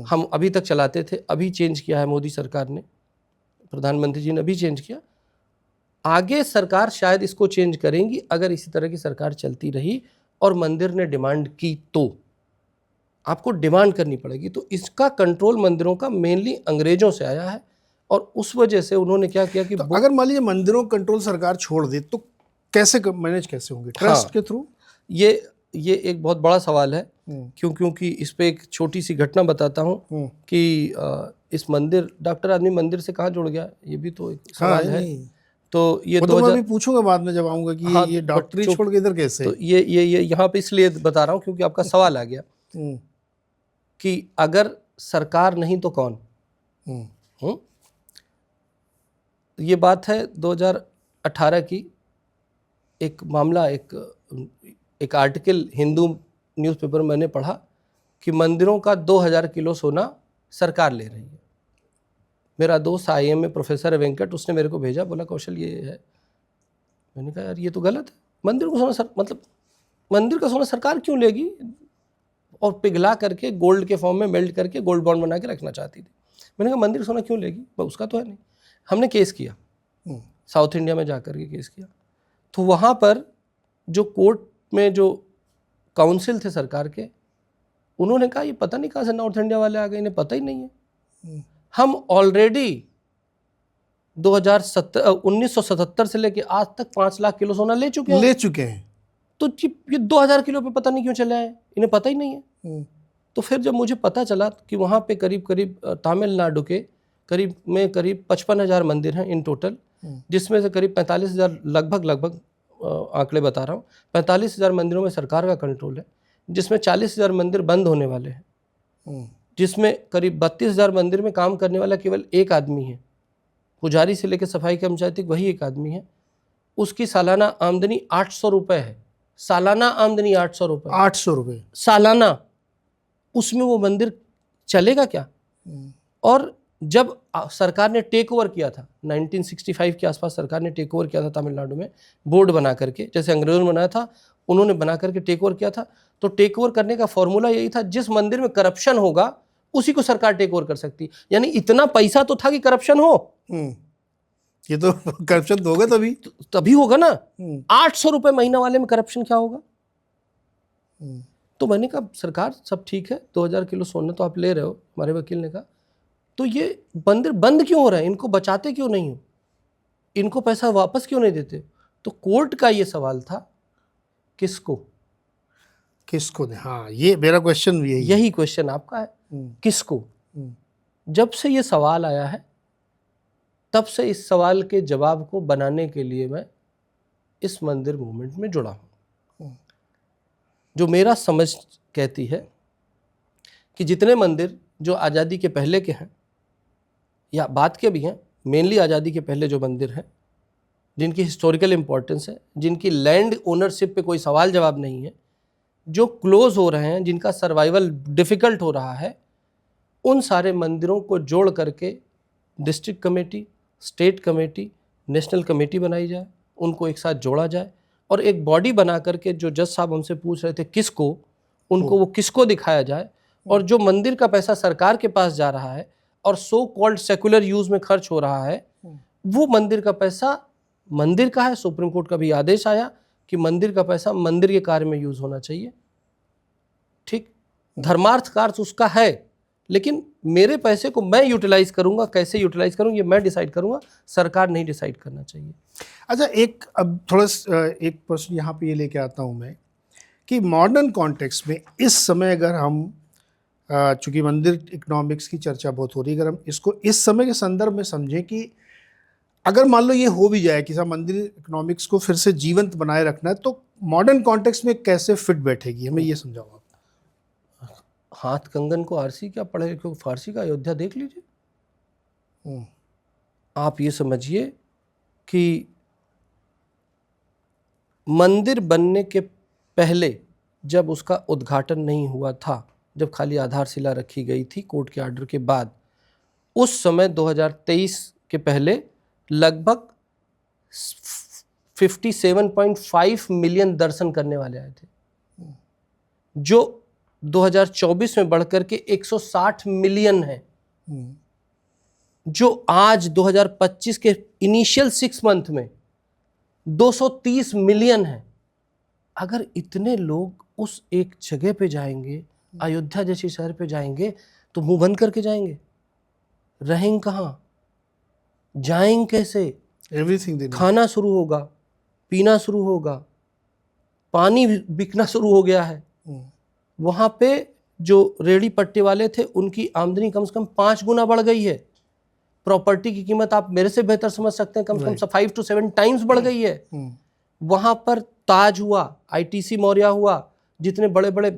B: हम अभी तक चलाते थे, अभी चेंज किया है मोदी सरकार ने, प्रधानमंत्री जी ने अभी चेंज किया। आगे सरकार शायद इसको चेंज करेंगी अगर इसी तरह की सरकार चलती रही और मंदिर ने डिमांड की, तो आपको डिमांड करनी पड़ेगी। तो इसका कंट्रोल मंदिरों का मेनली अंग्रेजों से आया है, और उस वजह से उन्होंने क्या किया कि
A: तो अगर मान लीजिए मंदिरों का कंट्रोल सरकार छोड़ दे तो कैसे मैनेज कैसे होंगे, ट्रस्ट के थ्रू?
B: ये एक बहुत बड़ा सवाल है, क्योंकि इस पे एक छोटी सी घटना बताता हूँ कि इस मंदिर, डॉक्टर आदमी मंदिर से कहाँ जुड़ गया, ये भी तो एक सवाल है। तो ये
A: तो मैं भी पूछूंगा बाद में जब आऊंगा कि ये डॉक्टरी छोड़ के इधर कैसे।
B: तो ये यहाँ पे इसलिए बता रहा हूँ क्योंकि आपका सवाल आ गया कि अगर सरकार नहीं तो कौन। ये बात है 2018 की, एक मामला, एक आर्टिकल हिंदू न्यूज़पेपर में मैंने पढ़ा कि मंदिरों का 2000 किलो सोना सरकार ले रही है। मेरा दोस्त IIM में प्रोफेसर है वेंकट, उसने मेरे को भेजा, बोला कौशल ये है। मैंने कहा यार ये तो गलत है, मंदिर को सोना मतलब मंदिर का सोना सरकार क्यों लेगी, और पिघला करके गोल्ड के फॉर्म में मेल्ट करके गोल्ड बॉन्ड बना के रखना चाहती थी। मैंने कहा मंदिर का सोना क्यों लेगी, उसका तो है नहीं। हमने केस किया, साउथ इंडिया में जाकर के केस किया, तो वहाँ पर जो कोर्ट में जो काउंसिल थे सरकार के, उन्होंने कहा ये पता नहीं कहाँ से नॉर्थ इंडिया वाले आ गए, इन्हें पता ही नहीं है। हम ऑलरेडी 1977 से लेके आज तक 5 लाख किलो सोना ले चुके हैं। तो ये 2000 किलो पे पता नहीं क्यों चले आए, इन्हें पता ही नहीं है। तो फिर जब मुझे पता चला कि वहाँ पे करीब तमिलनाडु के करीब 55,000 मंदिर हैं इन टोटल, जिसमें से करीब 45,000 लगभग आंकड़े बता रहा हूँ, 45,000 मंदिरों में सरकार का कंट्रोल है, जिसमें 40,000 मंदिर बंद होने वाले हैं, जिसमें करीब 32,000 मंदिर में काम करने वाला केवल एक आदमी है, पुजारी से लेकर सफाई कर्मचारी तक वही एक आदमी है। उसकी सालाना आमदनी 800 रुपये है, सालाना आमदनी 800 रुपये,
A: 800 रुपये
B: सालाना। उसमें वो मंदिर चलेगा क्या? और जब सरकार ने टेक ओवर किया था 1965 के आसपास, सरकार ने टेक ओवर किया था तमिलनाडु में, बोर्ड बना करके, जैसे अंग्रेजों ने बनाया था उन्होंने बना करके टेक ओवर किया था। तो टेक ओवर करने का फॉर्मूला यही था, जिस मंदिर में करप्शन होगा उसी को सरकार टेक ओवर कर सकती। यानी इतना पैसा तो था कि करप्शन हो।
A: ये तो करप्शन होगा
B: तभी होगा ना। 800 रुपये महीना वाले में करप्शन क्या होगा? तो मैंने कहा सरकार सब ठीक है, 2000 किलो सोना तो आप ले रहे हो, हमारे वकील ने कहा, तो ये मंदिर बंद क्यों हो रहा है, इनको बचाते क्यों नहीं हो, इनको पैसा वापस क्यों नहीं देते? तो कोर्ट का ये सवाल था, किसको
A: दे? हाँ, ये मेरा क्वेश्चन भी
B: यही क्वेश्चन आपका है, किसको? जब से ये सवाल आया है तब से इस सवाल के जवाब को बनाने के लिए मैं इस मंदिर मूवमेंट में जुड़ा हूँ। जो मेरा समझ कहती है कि जितने मंदिर जो आज़ादी के पहले के हैं या बाद के भी हैं, मेनली आज़ादी के पहले जो मंदिर हैं, जिनकी हिस्टोरिकल इम्पोर्टेंस है, जिनकी लैंड ओनरशिप पे कोई सवाल जवाब नहीं है, जो क्लोज हो रहे हैं, जिनका सर्वाइवल डिफ़िकल्ट हो रहा है, उन सारे मंदिरों को जोड़ करके district committee, state committee, national committee बनाई जाए, उनको एक साथ जोड़ा जाए और एक बॉडी बना करके, जो जज साहब हमसे पूछ रहे थे किसको, उनको वो किसको दिखाया जाए। और जो मंदिर का पैसा सरकार के पास जा रहा है और सो कॉल्ड सेकुलर यूज़ में खर्च हो रहा है, वो मंदिर का पैसा मंदिर का है। सुप्रीम कोर्ट का भी आदेश आया कि मंदिर का पैसा मंदिर के कार्य में यूज़ होना चाहिए। ठीक, धर्मार्थ कार्य उसका है, लेकिन मेरे पैसे को मैं यूटिलाइज करूंगा, कैसे यूटिलाइज करूंगा ये मैं डिसाइड करूंगा, सरकार नहीं डिसाइड करना चाहिए।
A: अच्छा, अब थोड़ा एक प्रश्न यहाँ पे ये लेके आता हूँ मैं कि मॉडर्न कॉन्टेक्स्ट में इस समय अगर हम, चूँकि मंदिर इकोनॉमिक्स की चर्चा बहुत हो रही है, अगर हम इसको इस समय के संदर्भ में समझें कि अगर मान लो ये हो भी जाए कि सब मंदिर इकोनॉमिक्स को फिर से जीवंत बनाए रखना है, तो मॉडर्न कॉन्टेक्स्ट में कैसे फिट बैठेगी, हमें ये समझाओ आप।
B: हाथ कंगन को आरसी क्या पढ़े, क्योंकि फारसी का अयोध्या देख लीजिए। आप ये समझिए कि मंदिर बनने के पहले जब उसका उद्घाटन नहीं हुआ था, जब खाली आधारशिला रखी गई थी कोर्ट के आर्डर के बाद, उस समय 2023 के पहले लगभग 57.5 मिलियन दर्शन करने वाले आए थे, जो 2024 में बढ़कर के 160 मिलियन है, जो आज 2025 के इनिशियल 6 मंथ में 230 मिलियन है। अगर इतने लोग उस एक जगह पे जाएंगे, अयोध्या जैसी शहर पे जाएंगे, तो मुंह बंद करके जाएंगे, रहेंगे कहाँ, जाएंगे कैसे?
A: एवरीथिंग
B: खाना शुरू होगा, पीना शुरू होगा, पानी बिकना शुरू हो गया है। वहाँ पे जो रेडी पट्टे वाले थे उनकी आमदनी कम से कम 5 गुना बढ़ गई है। प्रॉपर्टी की कीमत आप मेरे से बेहतर समझ सकते हैं, कम से कम 5 to 7 टाइम्स बढ़ गई है। वहाँ पर ताज हुआ, ITC मौर्या हुआ, जितने बड़े बड़े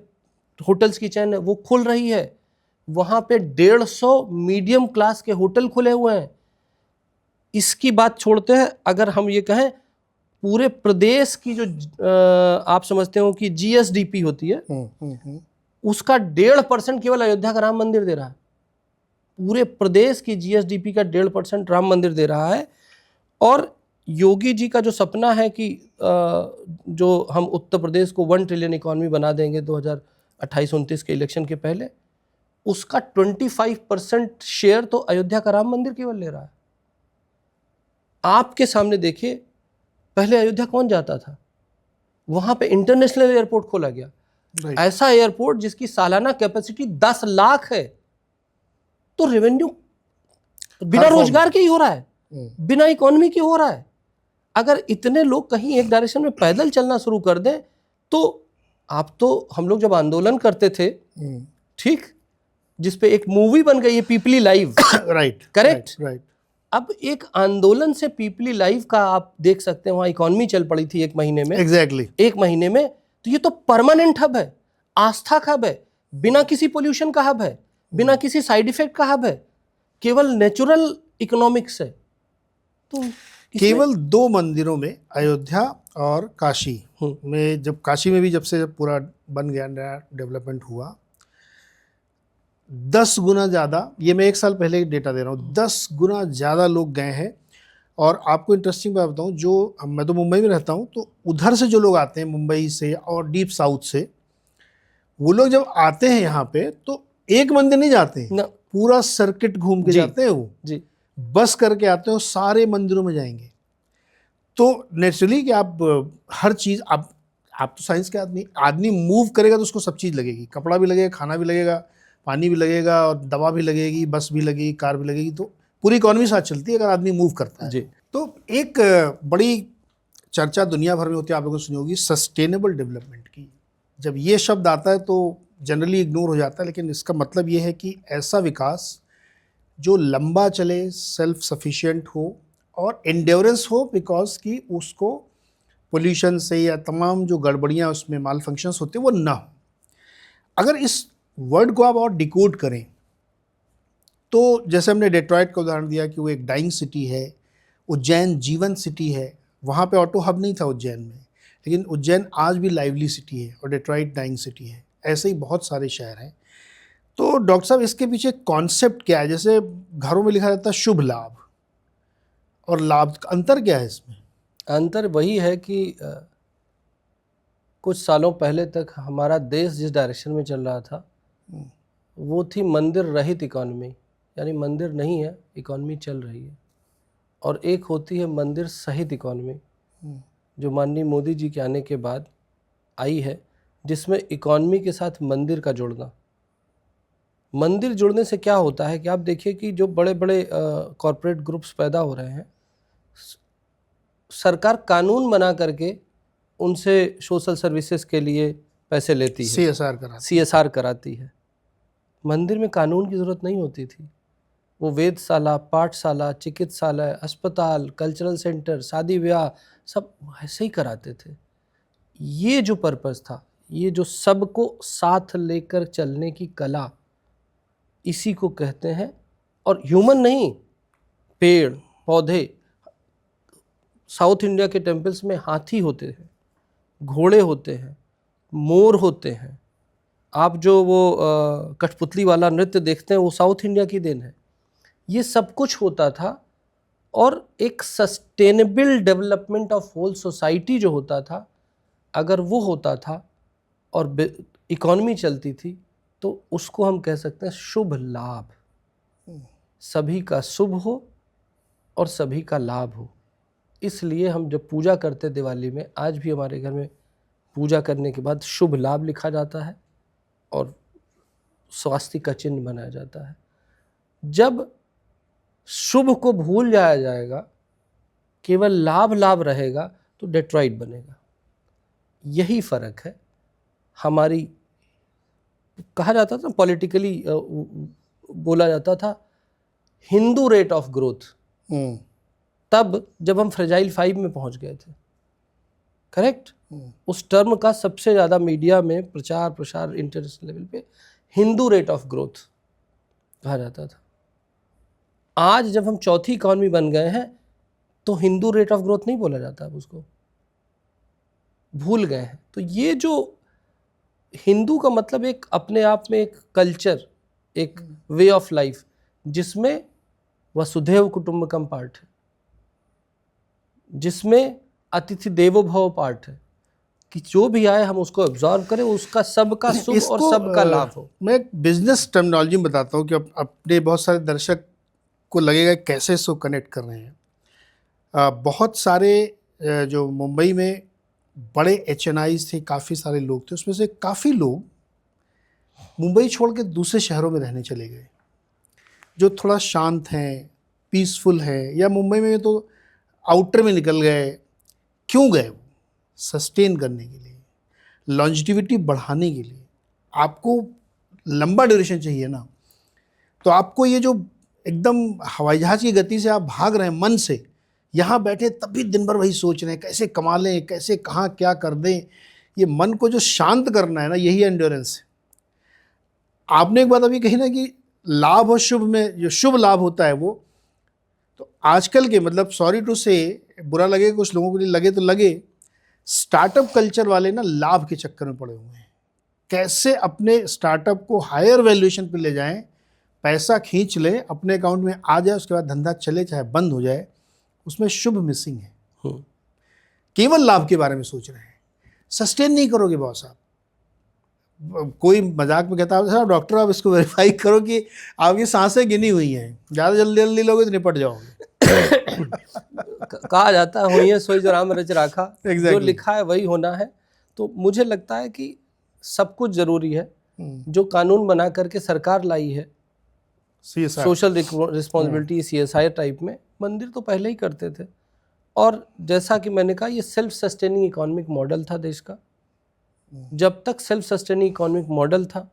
B: होटल्स की चैन है वो खुल रही है। वहाँ पे 150 मीडियम क्लास के होटल खुले हुए हैं। इसकी बात छोड़ते हैं, अगर हम ये कहें पूरे प्रदेश की जो आप समझते हो कि GSDP होती है, उसका 1.5% केवल अयोध्या का राम मंदिर दे रहा है। पूरे प्रदेश की GSDP का 1.5% राम मंदिर दे रहा है। और योगी जी का जो सपना है कि जो हम उत्तर प्रदेश को 1 ट्रिलियन इकॉनमी बना देंगे 2028-29 के इलेक्शन के पहले, उसका 25% शेयर तो अयोध्या का राम मंदिर केवल ले रहा है। आपके सामने देखिए, पहले अयोध्या कौन जाता था? वहां पे इंटरनेशनल एयरपोर्ट खोला गया, ऐसा एयरपोर्ट जिसकी सालाना कैपेसिटी 10 लाख है। तो रेवेन्यू बिना रोजगार के ही हो रहा है, बिना इकोनॉमी के हो रहा है। अगर इतने लोग कहीं एक डायरेक्शन में पैदल चलना शुरू कर दें, तो आप तो, हम लोग जब आंदोलन करते थे, ठीक, जिसपे एक मूवी बन गई है पीपली लाइव,
A: राइट,
B: करेक्ट,
A: राइट।
B: अब एक आंदोलन से पीपली लाइव का आप देख सकते हैं, वहां इकोनॉमी चल पड़ी थी 1 महीने में,
A: एग्जैक्टली
B: 1 महीने में। तो ये तो परमानेंट हब है। आस्था का हब है, बिना किसी पोल्यूशन का हब है, बिना किसी साइड इफेक्ट का हब है, केवल नेचुरल इकोनॉमिक्स है। तो
A: केवल 2 मंदिरों में, अयोध्या और काशी में, जब काशी में भी जब पूरा बन गया, नया डेवलपमेंट हुआ, 10 गुना ज़्यादा, ये मैं 1 साल पहले डेटा दे रहा हूँ, 10 गुना ज़्यादा लोग गए हैं। और आपको इंटरेस्टिंग बात बताऊँ, जो मैं तो मुंबई में रहता हूँ, तो उधर से जो लोग आते हैं मुंबई से और डीप साउथ से, वो लोग जब आते हैं यहाँ पे तो एक मंदिर नहीं जाते हैं, पूरा सर्किट घूम के जाते हैं। वो
B: जी
A: बस करके आते हैं और सारे मंदिरों में जाएंगे। तो नेचुरली कि आप हर चीज़, आप तो साइंस के आदमी मूव करेगा तो उसको सब चीज़ लगेगी, कपड़ा भी लगेगा, खाना भी लगेगा, पानी भी लगेगा, और दवा भी लगेगी, बस भी लगेगी, कार भी लगेगी। तो पूरी इकॉनमी साथ चलती है अगर आदमी मूव करता है
B: जी।
A: तो एक बड़ी चर्चा दुनिया भर में होती है, आप लोगों ने सुनी होगी, सस्टेनेबल डेवलपमेंट की। जब ये शब्द आता है तो जनरली इग्नोर हो जाता है, लेकिन इसका मतलब ये है कि ऐसा विकास जो लंबा चले, सेल्फ सफिशिएंट हो और एंड्योरेंस हो, बिकॉज कि उसको पोल्यूशन से या तमाम जो गड़बड़ियाँ उसमें माल फंक्शंस होते हैं वो ना हो। अगर इस वर्ड को आप और डिकोड करें तो जैसे हमने डेट्रॉइट का उदाहरण दिया कि वो एक डाइंग सिटी है, उज्जैन जीवन सिटी है, वहाँ पे ऑटो हब नहीं था उज्जैन में, लेकिन उज्जैन आज भी लाइवली सिटी है और डेट्रॉइट डाइंग सिटी है। ऐसे ही बहुत सारे शहर हैं। तो डॉक्टर साहब, इसके पीछे कॉन्सेप्ट क्या है? जैसे घरों में लिखा रहता है शुभ लाभ और लाभ, का अंतर क्या है इसमें?
B: अंतर वही है कि कुछ सालों पहले तक हमारा देश जिस डायरेक्शन में चल रहा था वो थी मंदिर रहित इकॉनमी, यानी मंदिर नहीं है, इकॉनमी चल रही है। और एक होती है मंदिर सहित इकॉनमी, जो माननीय मोदी जी के आने के बाद आई है, जिसमें इकॉनमी के साथ मंदिर का जुड़ना। मंदिर जुड़ने से क्या होता है कि आप देखिए कि जो बड़े बड़े कॉरपोरेट ग्रुप्स पैदा हो रहे हैं, सरकार कानून बना करके उनसे सोशल सर्विसेज के लिए पैसे लेती है, CSR कराती है। मंदिर में कानून की ज़रूरत नहीं होती थी। वो वेदशाला, पाठशाला, चिकित्सालय, अस्पताल, कल्चरल सेंटर, शादी ब्याह सब ऐसे ही कराते थे। ये जो पर्पस था, ये जो सबको साथ लेकर चलने की कला, इसी को कहते हैं। और ह्यूमन नहीं, पेड़ पौधे, साउथ इंडिया के टेम्पल्स में हाथी होते हैं, घोड़े होते हैं, मोर होते हैं। आप जो वो कठपुतली वाला नृत्य देखते हैं वो साउथ इंडिया की देन है। ये सब कुछ होता था और एक sustainable development of whole society जो होता था, अगर वो होता था और इकॉनमी चलती थी तो उसको हम कह सकते हैं शुभ लाभ। सभी का शुभ हो और सभी का लाभ हो। इसलिए हम जब पूजा करते दिवाली में, आज भी हमारे घर में पूजा करने के बाद शुभ लाभ लिखा जाता है और स्वास्थ्य का चिन्ह बनाया जाता है। जब शुभ को भूल जाया जाएगा, केवल लाभ लाभ रहेगा, तो डेट्रॉइट बनेगा। यही फ़र्क है। हमारी, कहा जाता था पॉलिटिकली, बोला जाता था हिंदू रेट ऑफ ग्रोथ, तब जब हम फ्रेजाइल 5 में पहुंच गए थे। करेक्ट? उस टर्म का सबसे ज़्यादा मीडिया में प्रचार प्रसार इंटरनेशनल लेवल पे हिंदू रेट ऑफ ग्रोथ कहा जाता था। आज जब हम चौथी इकॉनमी बन गए हैं तो हिंदू रेट ऑफ ग्रोथ नहीं बोला जाता, अब उसको भूल गए हैं। तो ये जो हिंदू का मतलब एक अपने आप में एक कल्चर, एक वे ऑफ लाइफ, जिसमें वसुधैव कुटुंबकम पार्ट है, जिसमें अतिथि देवो भव पार्ट है, कि जो भी आए हम उसको ऑब्जर्व करें, उसका सबका शुभ और सबका लाभ हो।
A: मैं एक बिजनेस टर्मिनोलॉजी में बताता हूँ कि अपने बहुत सारे दर्शक को लगेगा कैसे इसको कनेक्ट कर रहे हैं। बहुत सारे जो मुंबई में बड़े HNIs थे, काफ़ी सारे लोग थे, उसमें से काफ़ी लोग मुंबई छोड़ के दूसरे शहरों में रहने चले गए, जो थोड़ा शांत हैं, पीसफुल है, या मुंबई में तो आउटर में निकल गए। क्यों गए? वो सस्टेन करने के लिए, लॉन्जिटिविटी बढ़ाने के लिए। आपको लंबा ड्यूरेशन चाहिए ना, तो आपको ये जो एकदम हवाई जहाज़ की गति से आप भाग रहे हैं मन से, यहाँ बैठे तब भी दिन भर वही सोच रहे हैं कैसे कमा लें, कैसे कहाँ क्या कर दें, ये मन को जो शांत करना है ना, यही एंड्योरेंस है। आपने एक बात अभी कही ना कि लाभ और शुभ में जो शुभ लाभ होता है वो, तो आजकल के मतलब सॉरी टू से, बुरा लगे कुछ लोगों के लिए, लगे तो लगे, स्टार्टअप कल्चर वाले ना लाभ के चक्कर में पड़े हुए हैं। कैसे अपने स्टार्टअप को हायर वैल्यूएशन पे ले जाएं, पैसा खींच ले, अपने अकाउंट में आ जाए, उसके बाद धंधा चले चाहे बंद हो जाए, उसमें शुभ मिसिंग है। केवल लाभ के बारे में सोच रहे हैं, सस्टेन नहीं करोगे बॉस आप। कोई मजाक में कहता है डॉक्टर आप इसको वेरीफाई करो कि आपकी सांसें गिनी हुई हैं, ज़्यादा जल्दी जल्दी लोगे तो निपट जाओगे।
B: कहा जाता है होइए सोई जो राम रच राखा।
A: Exactly.
B: जो लिखा है वही होना है। तो मुझे लगता है कि सब कुछ जरूरी है। जो कानून बना करके सरकार लाई है, सोशल रिस्पॉन्सिबिलिटी, CSI टाइप में, मंदिर तो पहले ही करते थे। और जैसा कि मैंने कहा, ये सेल्फ सस्टेनिंग इकोनॉमिक मॉडल था देश का। जब तक सेल्फ सस्टेनिंग इकोनॉमिक मॉडल था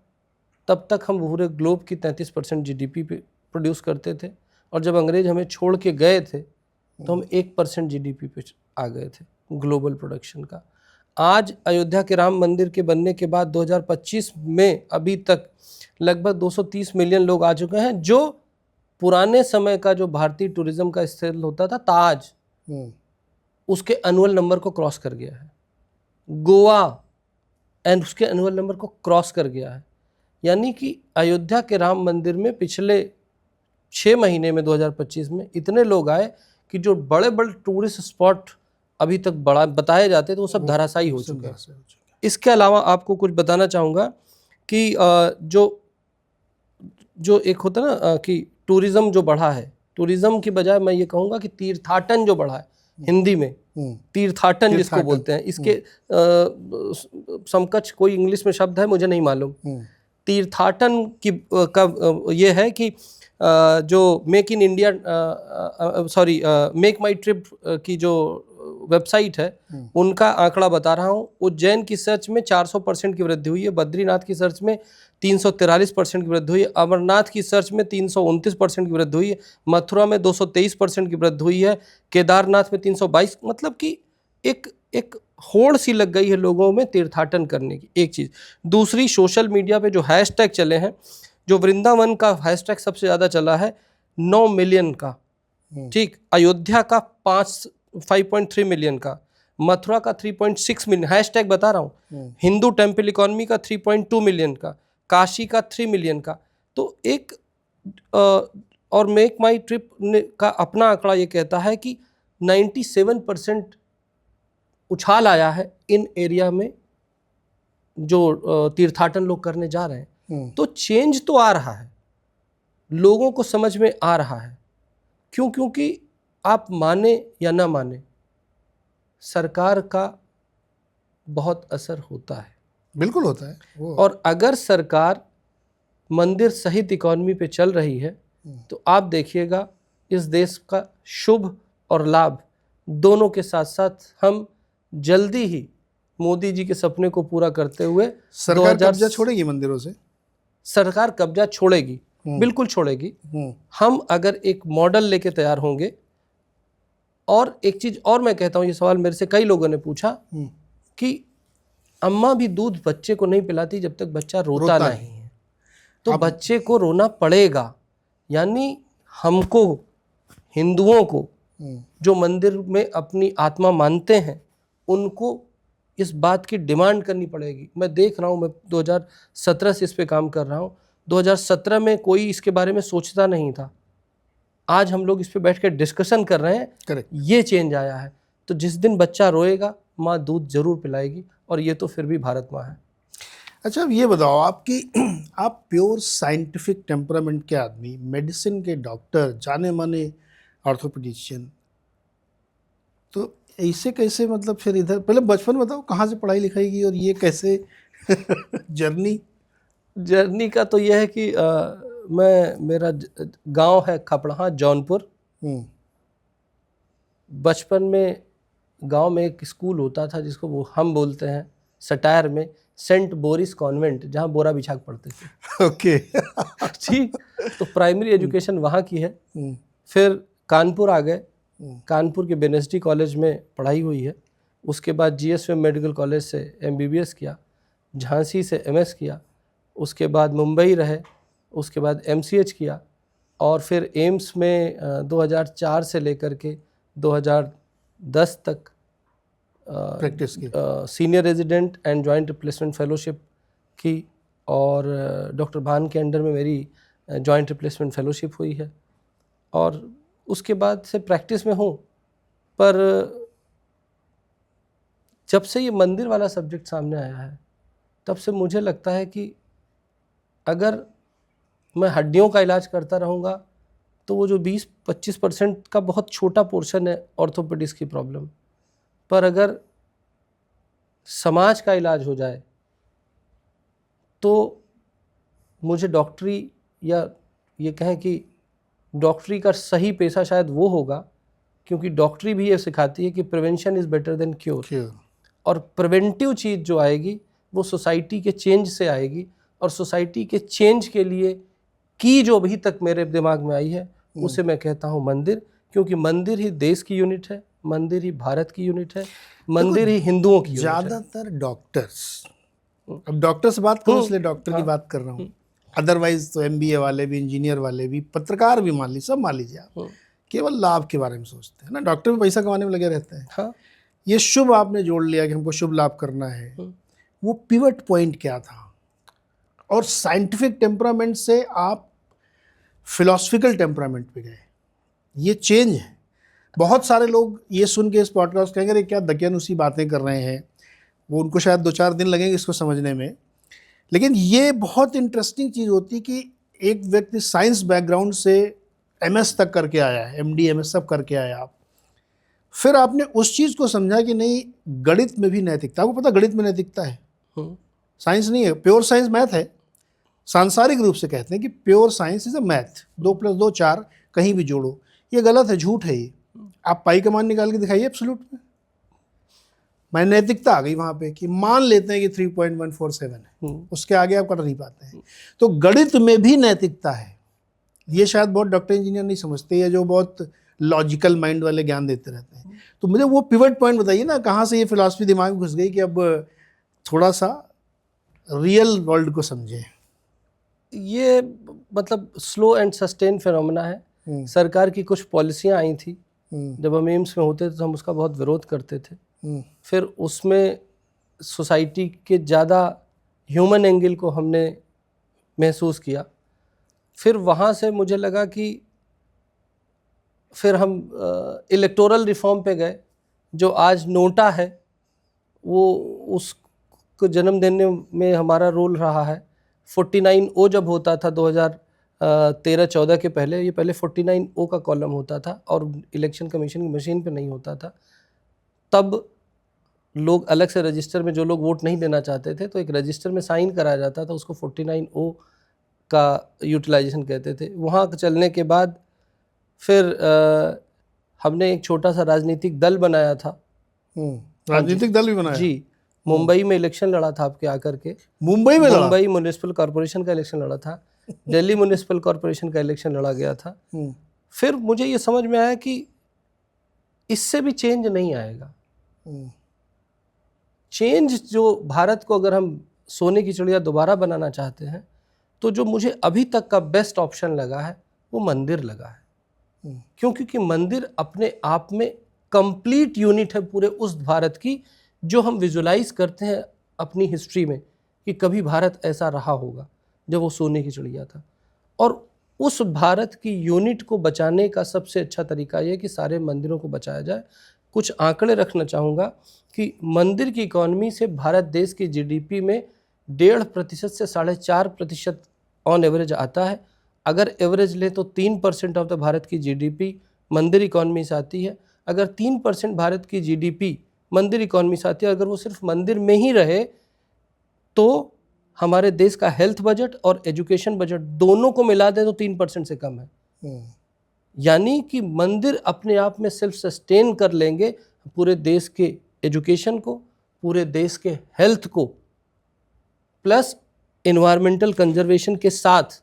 B: तब तक हम पूरे ग्लोब की 33% GDP पे प्रोड्यूस करते थे। और जब अंग्रेज हमें छोड़ के गए थे तो हम 1% GDP पे आ गए थे ग्लोबल प्रोडक्शन का। आज अयोध्या के राम मंदिर के बनने के बाद 2025 में अभी तक लगभग 230 मिलियन लोग आ चुके हैं, जो पुराने समय का जो भारतीय टूरिज्म का स्थल होता था ताज, उसके एनुअल नंबर को क्रॉस कर गया है। गोवा एंड उसके एनुअल नंबर को क्रॉस कर गया है। यानी कि अयोध्या के राम मंदिर में पिछले 6 महीने में 2025 में इतने लोग आए कि जो बड़े बड़े टूरिस्ट स्पॉट अभी तक बड़ा बताए जाते तो वो सब धराशायी हो चुके हैं। इसके अलावा आपको कुछ बताना चाहूँगा कि जो एक होता है ना कि टूरिज्म जो बढ़ा है, टूरिज्म की बजाय मैं ये कहूँगा कि तीर्थाटन जो बढ़ा है, हिंदी में तीर्थाटन जिसको बोलते हैं, इसके समकक्ष कोई इंग्लिश में शब्द है मुझे नहीं मालूम। तीर्थाटन की का ये है कि जो make in India make my trip की जो वेबसाइट है उनका आंकड़ा बता रहा हूँ। उज्जैन की सर्च में 400% की वृद्धि हुई है, बद्रीनाथ की सर्च में 343% की वृद्धि हुई है, अमरनाथ की सर्च में 329% की वृद्धि हुई है, मथुरा में 223% की वृद्धि हुई है, केदारनाथ में 322। मतलब कि एक होड़ सी लग गई है लोगों में तीर्थाटन करने की, एक चीज़। दूसरी, सोशल मीडिया पे जो हैशटैग चले हैं, जो वृंदावन का हैशटैग सबसे ज़्यादा चला है 9 मिलियन का, ठीक, अयोध्या का 5.3 मिलियन का, मथुरा का 3.6 मिलियन, हैशटैग बता रहा हूँ, हिंदू टेम्पल इकॉनमी का 3.2 मिलियन का, काशी का 3 मिलियन का। तो एक और मेक माई ट्रिप का अपना आंकड़ा ये कहता है कि 97% उछाल आया है इन एरिया में जो तीर्थाटन लोग करने जा रहे हैं। तो चेंज तो आ रहा है, लोगों को समझ में आ रहा है। क्यों? क्योंकि आप माने या ना माने, सरकार का बहुत असर होता है।
A: बिल्कुल होता है वो।
B: और अगर सरकार मंदिर सहित इकॉनमी पे चल रही है तो आप देखिएगा इस देश का शुभ और लाभ दोनों के साथ साथ हम जल्दी ही मोदी जी के सपने को पूरा करते हुए
A: सरकार कब्जा छोड़ेगी मंदिरों से।
B: सरकार कब्जा छोड़ेगी, बिल्कुल छोड़ेगी। हम अगर एक मॉडल लेके तैयार होंगे। और एक चीज और मैं कहता हूँ, ये सवाल मेरे से कई लोगों ने पूछा कि अम्मा भी दूध बच्चे को नहीं पिलाती जब तक बच्चा रोता नहीं है। तो बच्चे को रोना पड़ेगा। यानी हमको, हिंदुओं को जो मंदिर में अपनी आत्मा मानते हैं, उनको इस बात की डिमांड करनी पड़ेगी। मैं देख रहा हूँ, मैं 2017 से इस पे काम कर रहा हूँ। 2017 में कोई इसके बारे में सोचता नहीं था। आज हम लोग इस पे बैठ कर डिस्कशन कर रहे हैं।
A: करेक्ट।
B: ये चेंज आया है। तो जिस दिन बच्चा रोएगा, माँ दूध जरूर पिलाएगी, और ये तो फिर भी भारत माँ है।
A: अच्छा, अब ये बताओ आप प्योर साइंटिफिक टेम्परामेंट के आदमी, मेडिसिन के डॉक्टर, जाने माने ऑर्थोपेडिशियन, तो ऐसे कैसे मतलब फिर इधर, पहले बचपन बताओ कहाँ से पढ़ाई लिखाई की और ये कैसे जर्नी
B: का तो यह है कि मेरा गांव है खपड़हा, जौनपुर। बचपन में गांव में एक स्कूल होता था जिसको वो हम बोलते हैं सटायर में सेंट बोरिस कॉन्वेंट, जहाँ बोरा बिछा के पढ़ते थे।
A: ओके।
B: ठीक। तो प्राइमरी एजुकेशन वहाँ की है। फिर कानपुर आ गए, कानपुर के बेनेस्टी कॉलेज में पढ़ाई हुई है। उसके बाद जीएस मेडिकल कॉलेज से एमबीबीएस किया, झांसी से एमएस किया, उसके बाद मुंबई रहे, उसके बाद एमसीएच किया और फिर एम्स में 2004 से लेकर के 2010 तक
A: प्रैक्टिस की।
B: Senior resident and joint replacement fellowship की और डॉक्टर भान के अंडर में मेरी जॉइंट रिप्लेसमेंट फेलोशिप हुई है और उसके बाद से प्रैक्टिस में हूँ। पर जब से ये मंदिर वाला सब्जेक्ट सामने आया है तब से मुझे लगता है कि अगर मैं हड्डियों का इलाज करता रहूँगा तो वो जो 20-25% का बहुत छोटा पोर्शन है ऑर्थोपेडिक्स की प्रॉब्लम, पर अगर समाज का इलाज हो जाए तो मुझे डॉक्टरी या ये कहें कि डॉक्टरी का सही पेशा शायद वो होगा, क्योंकि डॉक्टरी भी ये सिखाती है कि prevention is better than cure. और प्रिवेंटिव चीज़ जो आएगी वो सोसाइटी के चेंज से आएगी और सोसाइटी के चेंज के लिए की जो अभी तक मेरे दिमाग में आई है उसे मैं कहता हूँ मंदिर, क्योंकि मंदिर ही देश की यूनिट है, मंदिर ही भारत की यूनिट है, मंदिर ही हिंदुओं की यूनिट है।
A: ज़्यादातर डॉक्टर्स, अब डॉक्टर से बात करूँ इसलिए डॉक्टर की बात कर रहा हूँ, अदरवाइज तो एमबीए वाले भी, इंजीनियर वाले भी, पत्रकार भी मान लीजिए, सब मान लीजिए आप, केवल लाभ के बारे में सोचते हैं ना। डॉक्टर भी पैसा कमाने में लगे रहते हैं।
B: हाँ,
A: ये शुभ आपने जोड़ लिया कि हमको शुभ लाभ करना है, वो पिवट पॉइंट क्या था? और साइंटिफिक टेम्परामेंट से आप फिलोसफिकल टेम्परामेंट पे गए, ये चेंज है। बहुत सारे लोग ये सुन के इस पॉडकास्ट कहेंगे अरे क्या दकियानुसी बातें कर रहे हैं, वो उनको शायद 2-4 दिन लगेंगे इसको समझने में, लेकिन ये बहुत इंटरेस्टिंग चीज़ होती कि एक व्यक्ति साइंस बैकग्राउंड से एमएस तक करके आया है, एमडी एमएस सब करके आया आप, फिर आपने उस चीज़ को समझा कि नहीं गणित में भी नैतिकता, आपको पता गणित में नैतिकता है, साइंस नहीं है, प्योर साइंस मैथ है। सांसारिक रूप से कहते हैं कि pure science is a math, 2+2 4 कहीं भी जोड़ो, ये गलत है, झूठ है ये। आप पाई का मान निकाल के दिखाइए एब्सोल्यूट में, मैं नैतिकता आ गई वहाँ पे कि मान लेते हैं कि 3.147 है, उसके आगे आप कर नहीं पाते हैं। तो गणित में भी नैतिकता है, ये शायद बहुत डॉक्टर इंजीनियर नहीं समझते, या जो बहुत लॉजिकल माइंड वाले ज्ञान देते रहते हैं। तो मुझे वो पिवट पॉइंट बताइए ना, कहाँ से ये फिलॉसफी दिमाग में घुस गई कि अब थोड़ा सा रियल वर्ल्ड को समझें।
B: ये मतलब स्लो एंड सस्टेन फिनोमेना है। सरकार की कुछ पॉलिसियां आई थी, जब हम एम्स में होते थे तो हम उसका बहुत विरोध करते थे, फिर उसमें सोसाइटी के ज़्यादा ह्यूमन एंगल को हमने महसूस किया। फिर वहाँ से मुझे लगा कि फिर हम इलेक्टोरल रिफॉर्म पे गए, जो आज नोटा है वो उसको जन्म देने में हमारा रोल रहा है। 49O जब होता था 2013-14 के पहले, ये पहले 49O का कॉलम होता था और इलेक्शन कमीशन की मशीन पे नहीं होता था। तब लोग अलग से रजिस्टर में, जो लोग वोट नहीं देना चाहते थे तो एक रजिस्टर में साइन कराया जाता था, उसको 49O का यूटिलाइजेशन कहते थे। वहाँ चलने के बाद फिर हमने एक छोटा सा राजनीतिक दल बनाया था।
A: राजनीतिक दल भी बनाया
B: जी, मुंबई में इलेक्शन लड़ा था आपके आकर के,
A: मुंबई
B: म्युनिसिपल कॉर्पोरेशन का इलेक्शन लड़ा था, दिल्ली म्युनिसिपल कॉर्पोरेशन का इलेक्शन लड़ा गया था। फिर मुझे ये समझ में आया कि इससे भी चेंज नहीं आएगा। चेंज जो भारत को अगर हम सोने की चिड़िया दोबारा बनाना चाहते हैं तो जो मुझे अभी तक का बेस्ट ऑप्शन लगा है वो मंदिर लगा है। क्योंकि मंदिर अपने आप में कंप्लीट यूनिट है पूरे उस भारत की जो हम विजुलाइज करते हैं अपनी हिस्ट्री में कि कभी भारत ऐसा रहा होगा जब वो सोने की चिड़िया था। और उस भारत की यूनिट को बचाने का सबसे अच्छा तरीका ये कि सारे मंदिरों को बचाया जाए। कुछ आंकड़े रखना चाहूँगा कि मंदिर की इकॉनमी से भारत देश की जीडीपी में 1.5% से 4.5% ऑन एवरेज आता है। अगर एवरेज लें तो 3% ऑफ द भारत की जीडीपी मंदिर इकॉनमी से आती है। अगर 3% भारत की जीडीपी मंदिर इकॉनमी से आती है, अगर वो सिर्फ मंदिर में ही रहे तो हमारे देश का हेल्थ बजट और एजुकेशन बजट दोनों को मिला दें तो 3% से कम है। यानी कि मंदिर अपने आप में सेल्फ सस्टेन कर लेंगे पूरे देश के एजुकेशन को, पूरे देश के हेल्थ को, प्लस इन्वायरमेंटल कंजर्वेशन के साथ।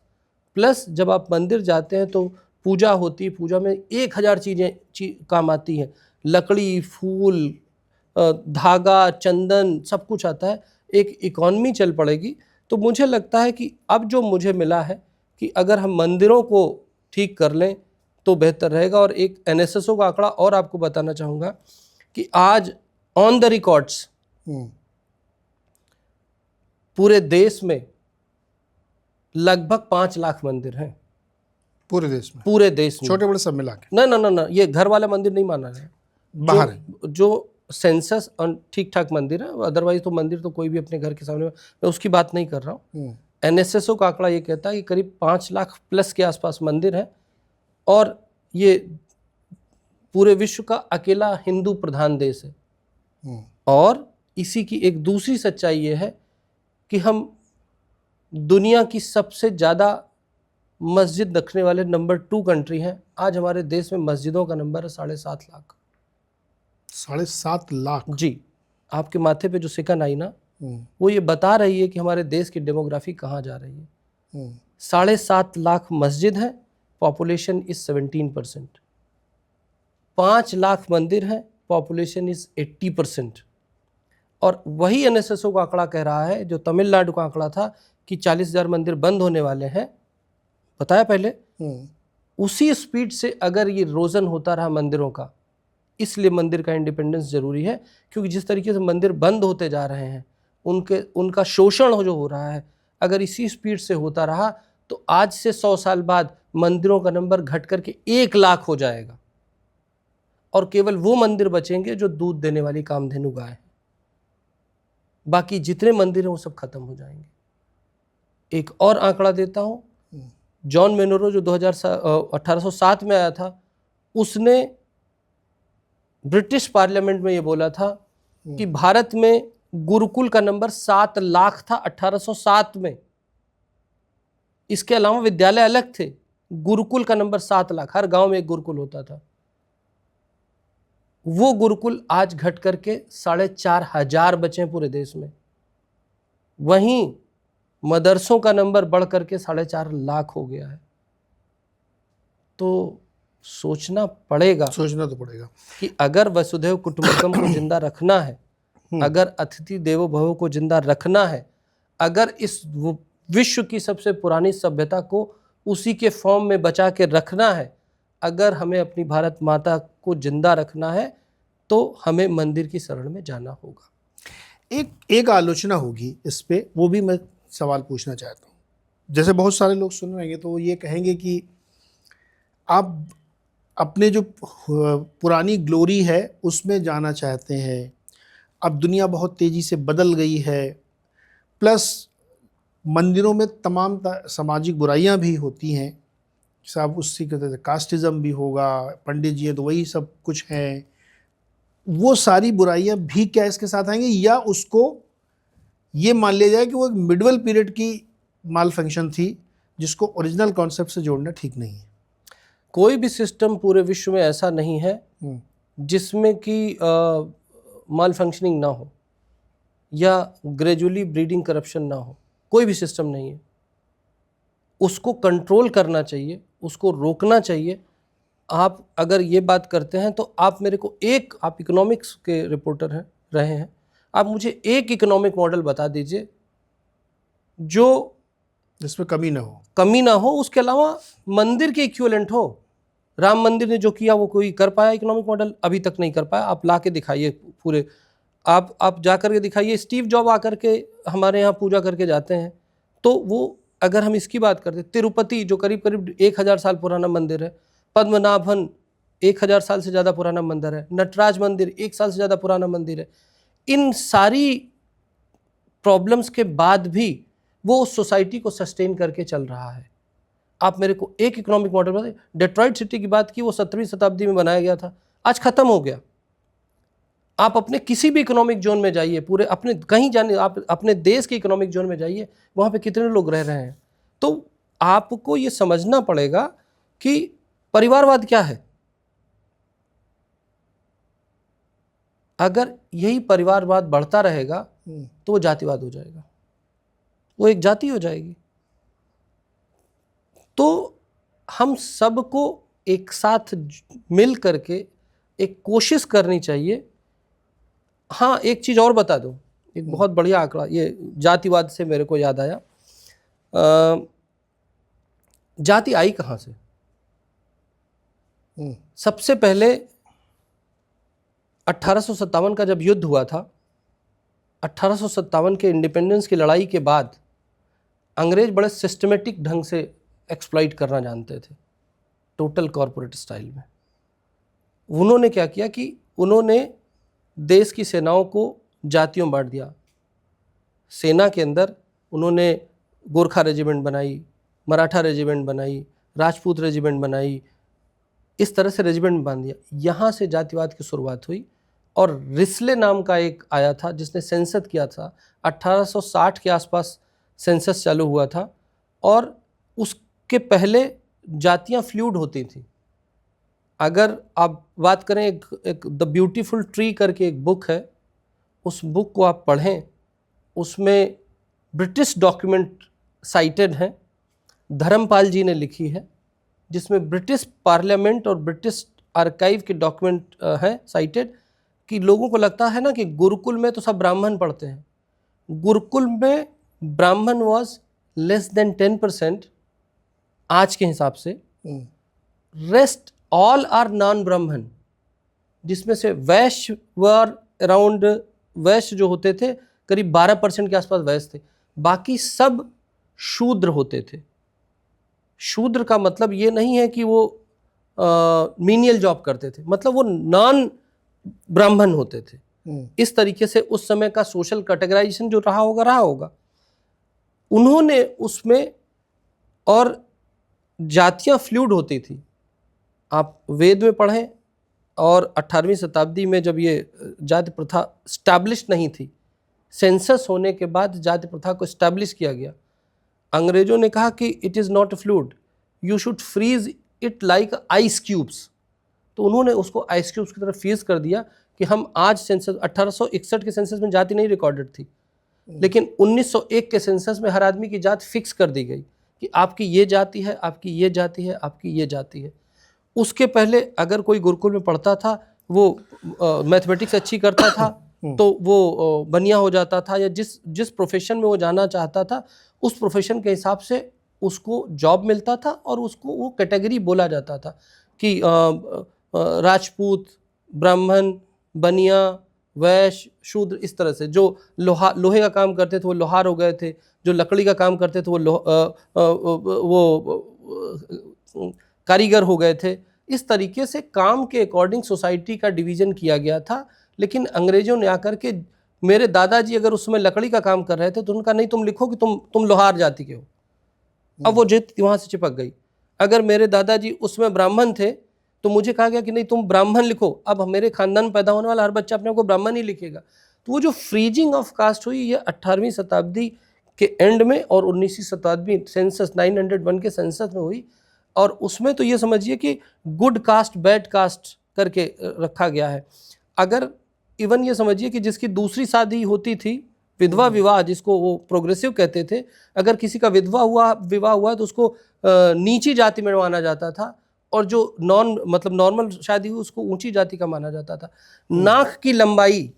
B: प्लस जब आप मंदिर जाते हैं तो पूजा होती है, पूजा में 1000 चीज़ें काम आती हैं, लकड़ी, फूल, धागा, चंदन, सब कुछ आता है, एक इकॉनमी चल पड़ेगी। तो मुझे लगता है कि अब जो मुझे मिला है कि अगर हम मंदिरों को ठीक कर लें तो बेहतर रहेगा। और एक एनएसएसओ का आंकड़ा और आपको बताना चाहूँगा कि आज ऑन द रिकॉर्ड्स पूरे देश में लगभग 5 लाख मंदिर हैं।
A: पूरे देश में?
B: पूरे देश में,
A: छोटे बड़े सब मिला के?
B: ना ना ना ना, ये घर वाला मंदिर नहीं माना है,
A: बाहर है।
B: जो सेंसस ठीक ठाक मंदिर है। अदरवाइज तो मंदिर तो कोई भी अपने घर के सामने, मैं उसकी बात नहीं कर रहा हूँ। एनएसएसओ का आंकड़ा ये कहता है कि करीब 5 लाख प्लस के आसपास मंदिर है, और ये पूरे विश्व का अकेला हिंदू प्रधान देश है। और इसी की एक दूसरी सच्चाई ये है कि हम दुनिया की सबसे ज़्यादा मस्जिद रखने वाले नंबर 2 कंट्री हैं। आज हमारे देश में मस्जिदों का नंबर है 7.5 लाख।
A: 7.5 लाख?
B: जी, आपके माथे पे जो सिकन आई ना, वो ये बता रही है कि हमारे देश की डेमोग्राफी कहाँ जा रही है। 7.5 लाख मस्जिद है, पॉपुलेशन इज 17%। 5 लाख मंदिर हैं, पॉपुलेशन इज 80%। और वही एनएसएसओ का आंकड़ा कह रहा है, जो तमिलनाडु का आंकड़ा था कि 40,000 मंदिर बंद होने वाले हैं, बताया पहले, उसी स्पीड से अगर ये रोजन होता रहा मंदिरों का, इसलिए मंदिर का इंडिपेंडेंस जरूरी है। क्योंकि जिस तरीके से मंदिर बंद होते जा रहे हैं, उनका शोषण जो हो रहा है, अगर इसी स्पीड से होता रहा तो आज से 100 साल बाद मंदिरों का नंबर घट करके 1 लाख हो जाएगा, और केवल वो मंदिर बचेंगे जो दूध देने वाली कामधेनु गाय है। बाकी जितने मंदिर हैं वो सब खत्म हो जाएंगे। एक और आंकड़ा देता हूं, जॉन मेनोरो जो 1807 में आया था, उसने ब्रिटिश पार्लियामेंट में ये बोला था कि भारत में गुरुकुल का नंबर 7 लाख था 1807 में। इसके अलावा विद्यालय अलग थे, गुरुकुल का नंबर 7 लाख, हर गांव में एक गुरुकुल होता था। वो गुरुकुल आज घट करके 4,500 बचे हैं पूरे देश में। वहीं मदरसों का नंबर बढ़ करके 4.5 लाख हो गया है। तो सोचना पड़ेगा कि अगर वसुधैव कुटुंबकम को जिंदा रखना है, अगर अतिथि देवो भव को जिंदा रखना है, अगर इस विश्व की सबसे पुरानी सभ्यता को उसी के फॉर्म में बचा के रखना है, अगर हमें अपनी भारत माता को जिंदा रखना है, तो हमें मंदिर की शरण में जाना होगा।
A: एक आलोचना होगी इस पे, वो भी मैं सवाल पूछना चाहता हूँ। जैसे बहुत सारे लोग सुन रहे हैं तो ये कहेंगे कि आप अपने जो पुरानी ग्लोरी है उसमें जाना चाहते हैं, अब दुनिया बहुत तेज़ी से बदल गई है, प्लस मंदिरों में तमाम सामाजिक बुराइयां भी होती हैं, सब उसी के तरह कास्टिज़म भी होगा, पंडित जी हैं तो वही सब कुछ हैं, वो सारी बुराइयां भी क्या इसके साथ आएंगी, या उसको ये मान लिया जाए कि वो एक मिडवल पीरियड की माल फंक्शन थी जिसको ओरिजिनल कॉन्सेप्ट से जोड़ना ठीक नहीं है?
B: कोई भी सिस्टम पूरे विश्व में ऐसा नहीं है जिसमें कि माल फंक्शनिंग ना हो या ग्रेजुअली ब्रीडिंग करप्शन ना हो। कोई भी सिस्टम नहीं है। उसको कंट्रोल करना चाहिए, उसको रोकना चाहिए। आप अगर ये बात करते हैं तो आप मेरे को आप इकोनॉमिक्स के रिपोर्टर रहे हैं, आप मुझे एक इकोनॉमिक मॉडल बता दीजिए जो
A: जिसमें कमी ना हो,
B: उसके अलावा मंदिर के इक्विवेलेंट हो। राम मंदिर ने जो किया वो कोई कर पाया इकोनॉमिक मॉडल? अभी तक नहीं कर पाया। आप ला के दिखाइए पूरे, आप जा कर के दिखाइए। स्टीव जॉब आकर के हमारे यहाँ पूजा करके जाते हैं, तो वो अगर हम इसकी बात करते, तिरुपति जो करीब करीब 1000 साल पुराना मंदिर है, पद्मनाभन 1000 साल से ज़्यादा पुराना मंदिर है, नटराज मंदिर 1 साल से ज़्यादा पुराना मंदिर है। इन सारी प्रॉब्लम्स के बाद भी वो उस सोसाइटी को सस्टेन करके चल रहा है। आप मेरे को एक इकोनॉमिक मॉडल बताइए। डेट्रॉइट सिटी की बात की, वो 17वीं शताब्दी में बनाया गया था, आज खत्म हो गया। आप अपने किसी भी इकोनॉमिक जोन में जाइए, पूरे अपने कहीं जाने, आप अपने देश के इकोनॉमिक जोन में जाइए, वहाँ पे कितने लोग रह रहे हैं। तो आपको ये समझना पड़ेगा कि परिवारवाद क्या है। अगर यही परिवारवाद बढ़ता रहेगा तो वो जातिवाद हो जाएगा, वो एक जाति हो जाएगी। तो हम सबको एक साथ मिल करके एक कोशिश करनी चाहिए। हाँ, एक चीज़ और बता दूँ, एक बहुत बढ़िया आंकड़ा, ये जातिवाद से मेरे को याद आया। जाति आई कहाँ से? सबसे पहले 1857 का जब युद्ध हुआ था, 1857 के इंडिपेंडेंस की लड़ाई के बाद अंग्रेज बड़े सिस्टमेटिक ढंग से एक्सप्लॉइट करना जानते थे, टोटल कॉरपोरेट स्टाइल में। उन्होंने क्या किया कि उन्होंने देश की सेनाओं को जातियों बांट दिया। सेना के अंदर उन्होंने गोरखा रेजिमेंट बनाई, मराठा रेजिमेंट बनाई, राजपूत रेजिमेंट बनाई, इस तरह से रेजिमेंट बांध दिया। यहाँ से जातिवाद की शुरुआत हुई। और रिस्ले नाम का एक आया था जिसने सेंसस किया था, 1860 के आसपास सेंसस चालू हुआ था, और उसके पहले जातियाँ फ्लूइड होती थी। अगर आप बात करें, एक द ब्यूटीफुल ट्री करके एक बुक है, उस बुक को आप पढ़ें, उसमें ब्रिटिश डॉक्यूमेंट साइटेड हैं, धर्मपाल जी ने लिखी है, जिसमें ब्रिटिश पार्लियामेंट और ब्रिटिश आर्काइव के डॉक्यूमेंट हैं साइटेड, कि लोगों को लगता है ना कि गुरुकुल में तो सब ब्राह्मण पढ़ते हैं। गुरुकुल में ब्राह्मण वाज लेस देन 10% आज के हिसाब से, रेस्ट ऑल आर नॉन ब्राह्मण, जिसमें से वैश्य वर अराउंड, वैश्य जो होते थे करीब 12% के आसपास वैश्य थे, बाकी सब शूद्र होते थे। शूद्र का मतलब ये नहीं है कि वो मीनियल जॉब करते थे, मतलब वो नॉन ब्राह्मण होते थे। इस तरीके से उस समय का सोशल कैटेगराइजेशन जो रहा होगा उन्होंने उसमें, और जातियां फ्लूइड होती थी। आप वेद में पढ़ें, और 18वीं शताब्दी में जब ये जाति प्रथा स्टैब्लिश नहीं थी, सेंसस होने के बाद जाति प्रथा को स्टैब्लिश किया गया। अंग्रेजों ने कहा कि it is not fluid, you should freeze it like ice cubes. तो उन्होंने उसको आइस क्यूब्स की तरफ फ्रीज कर दिया कि हम आज सेंसस, 1861 के सेंसस में जाति नहीं रिकॉर्डेड थी, लेकिन 1901 के सेंसस में हर आदमी की जात फिक्स कर दी गई कि आपकी ये जाति है, आपकी ये जाति है, आपकी ये जाति है। उसके पहले अगर कोई गुरुकुल में पढ़ता था, वो मैथमेटिक्स अच्छी करता था तो वो बनिया हो जाता था, या जिस प्रोफेशन में वो जाना चाहता था उस प्रोफेशन के हिसाब से उसको जॉब मिलता था, और उसको वो कैटेगरी बोला जाता था कि राजपूत, ब्राह्मण, बनिया, वैश्य, शूद्र, इस तरह से। जो लोहे का काम करते थे वो लोहार हो गए थे, जो लकड़ी का काम करते थे वो कारीगर हो गए थे। इस तरीके से काम के अकॉर्डिंग सोसाइटी का डिवीज़न किया गया था। लेकिन अंग्रेजों ने आकर के, मेरे दादाजी अगर उस समय लकड़ी का काम कर रहे थे तो उनका नहीं, तुम लिखो कि तुम लोहार जाति के हो। अब वो जित वहाँ से चिपक गई। अगर मेरे दादाजी उसमें ब्राह्मण थे तो मुझे कहा गया कि नहीं, तुम ब्राह्मण लिखो। अब मेरे खानदान में पैदा होने वाला हर बच्चा अपने को ब्राह्मण ही लिखेगा। तो वो जो फ्रीजिंग ऑफ कास्ट हुई, ये 18वीं शताब्दी के एंड में और 19वीं शताब्दी सेंसस 901 के सेंसस में हुई। और उसमें तो ये समझिए कि गुड कास्ट, बैड कास्ट करके रखा गया है। अगर इवन ये समझिए कि जिसकी दूसरी शादी होती थी, विधवा विवाह जिसको वो प्रोग्रेसिव कहते थे, अगर किसी का विवाह हुआ तो उसको नीची जाति में माना जाता था, और जो नॉर्मल शादी हुई उसको ऊंची जाति का माना जाता था। नाक की लंबाई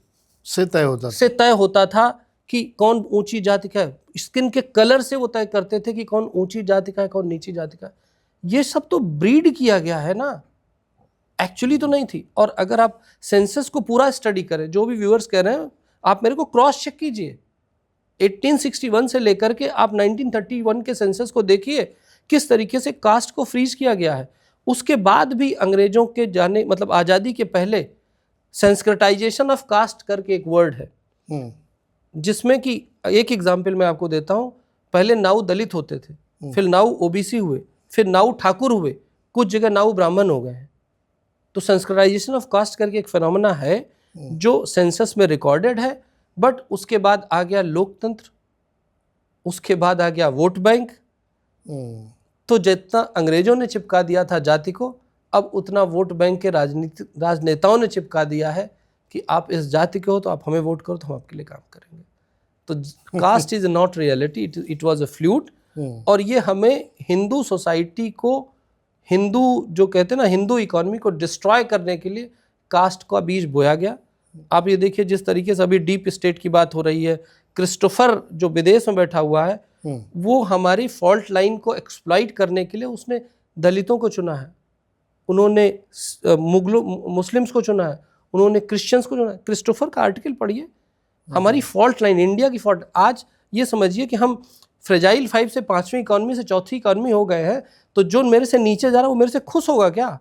A: से तय
B: होता था कि कौन ऊंची जाति का है। स्किन के कलर से वो तय करते थे कि कौन ऊंची जाति का है, कौन नीची जाति का है। ये सब तो ब्रीड किया गया है ना, एक्चुअली तो नहीं थी। और अगर आप सेंसस को पूरा स्टडी करें, जो भी व्यूअर्स कह रहे हैं, आप मेरे को क्रॉस चेक कीजिए, 1861 से लेकर के आप 1931 के सेंसस को देखिए, किस तरीके से कास्ट को फ्रीज किया गया है। उसके बाद भी अंग्रेजों के जाने, मतलब आज़ादी के पहले, संस्कृताइजेशन ऑफ कास्ट करके एक वर्ड है, जिसमें कि एक एग्जाम्पल मैं आपको देता हूँ। पहले नाऊ दलित होते थे, फिर नाऊ ओबीसी हुए, फिर नाऊ ठाकुर हुए, कुछ जगह नाऊ ब्राह्मण हो गए हैं। तो संस्कृताइजेशन ऑफ कास्ट करके एक फिनोमेना है जो सेंसस में रिकॉर्डेड है। बट उसके बाद आ गया लोकतंत्र, उसके बाद आ गया वोट बैंक। तो जितना अंग्रेजों ने चिपका दिया था जाति को, अब उतना वोट बैंक के राजनेताओं ने चिपका दिया है कि आप इस जाति के हो तो आप हमें वोट करो तो हम आपके लिए काम करेंगे। तो caste is not reality, it was a fluid. और ये हमें हिंदू सोसाइटी को, हिंदू जो कहते हैं ना, हिंदू इकोनॉमी को डिस्ट्रॉय करने के लिए कास्ट का बीज बोया गया। आप ये देखिए जिस तरीके से अभी डीप स्टेट की बात हो रही है, क्रिस्टोफर जो विदेश में बैठा हुआ है वो हमारी फॉल्ट लाइन को एक्सप्लॉइट करने के लिए उसने दलितों को चुना है, उन्होंने मुस्लिम्स को चुना है, उन्होंने क्रिश्चियंस को चुना है। क्रिस्टोफर का आर्टिकल पढ़िए, हमारी फॉल्ट लाइन, इंडिया की फॉल्ट। आज ये समझिए कि हम फ्रेजाइल 5 से 5वीं इकॉनमी से 4थी इकॉनमी हो गए हैं, तो जो मेरे से नीचे जा रहा है वो मेरे से खुश होगा क्या?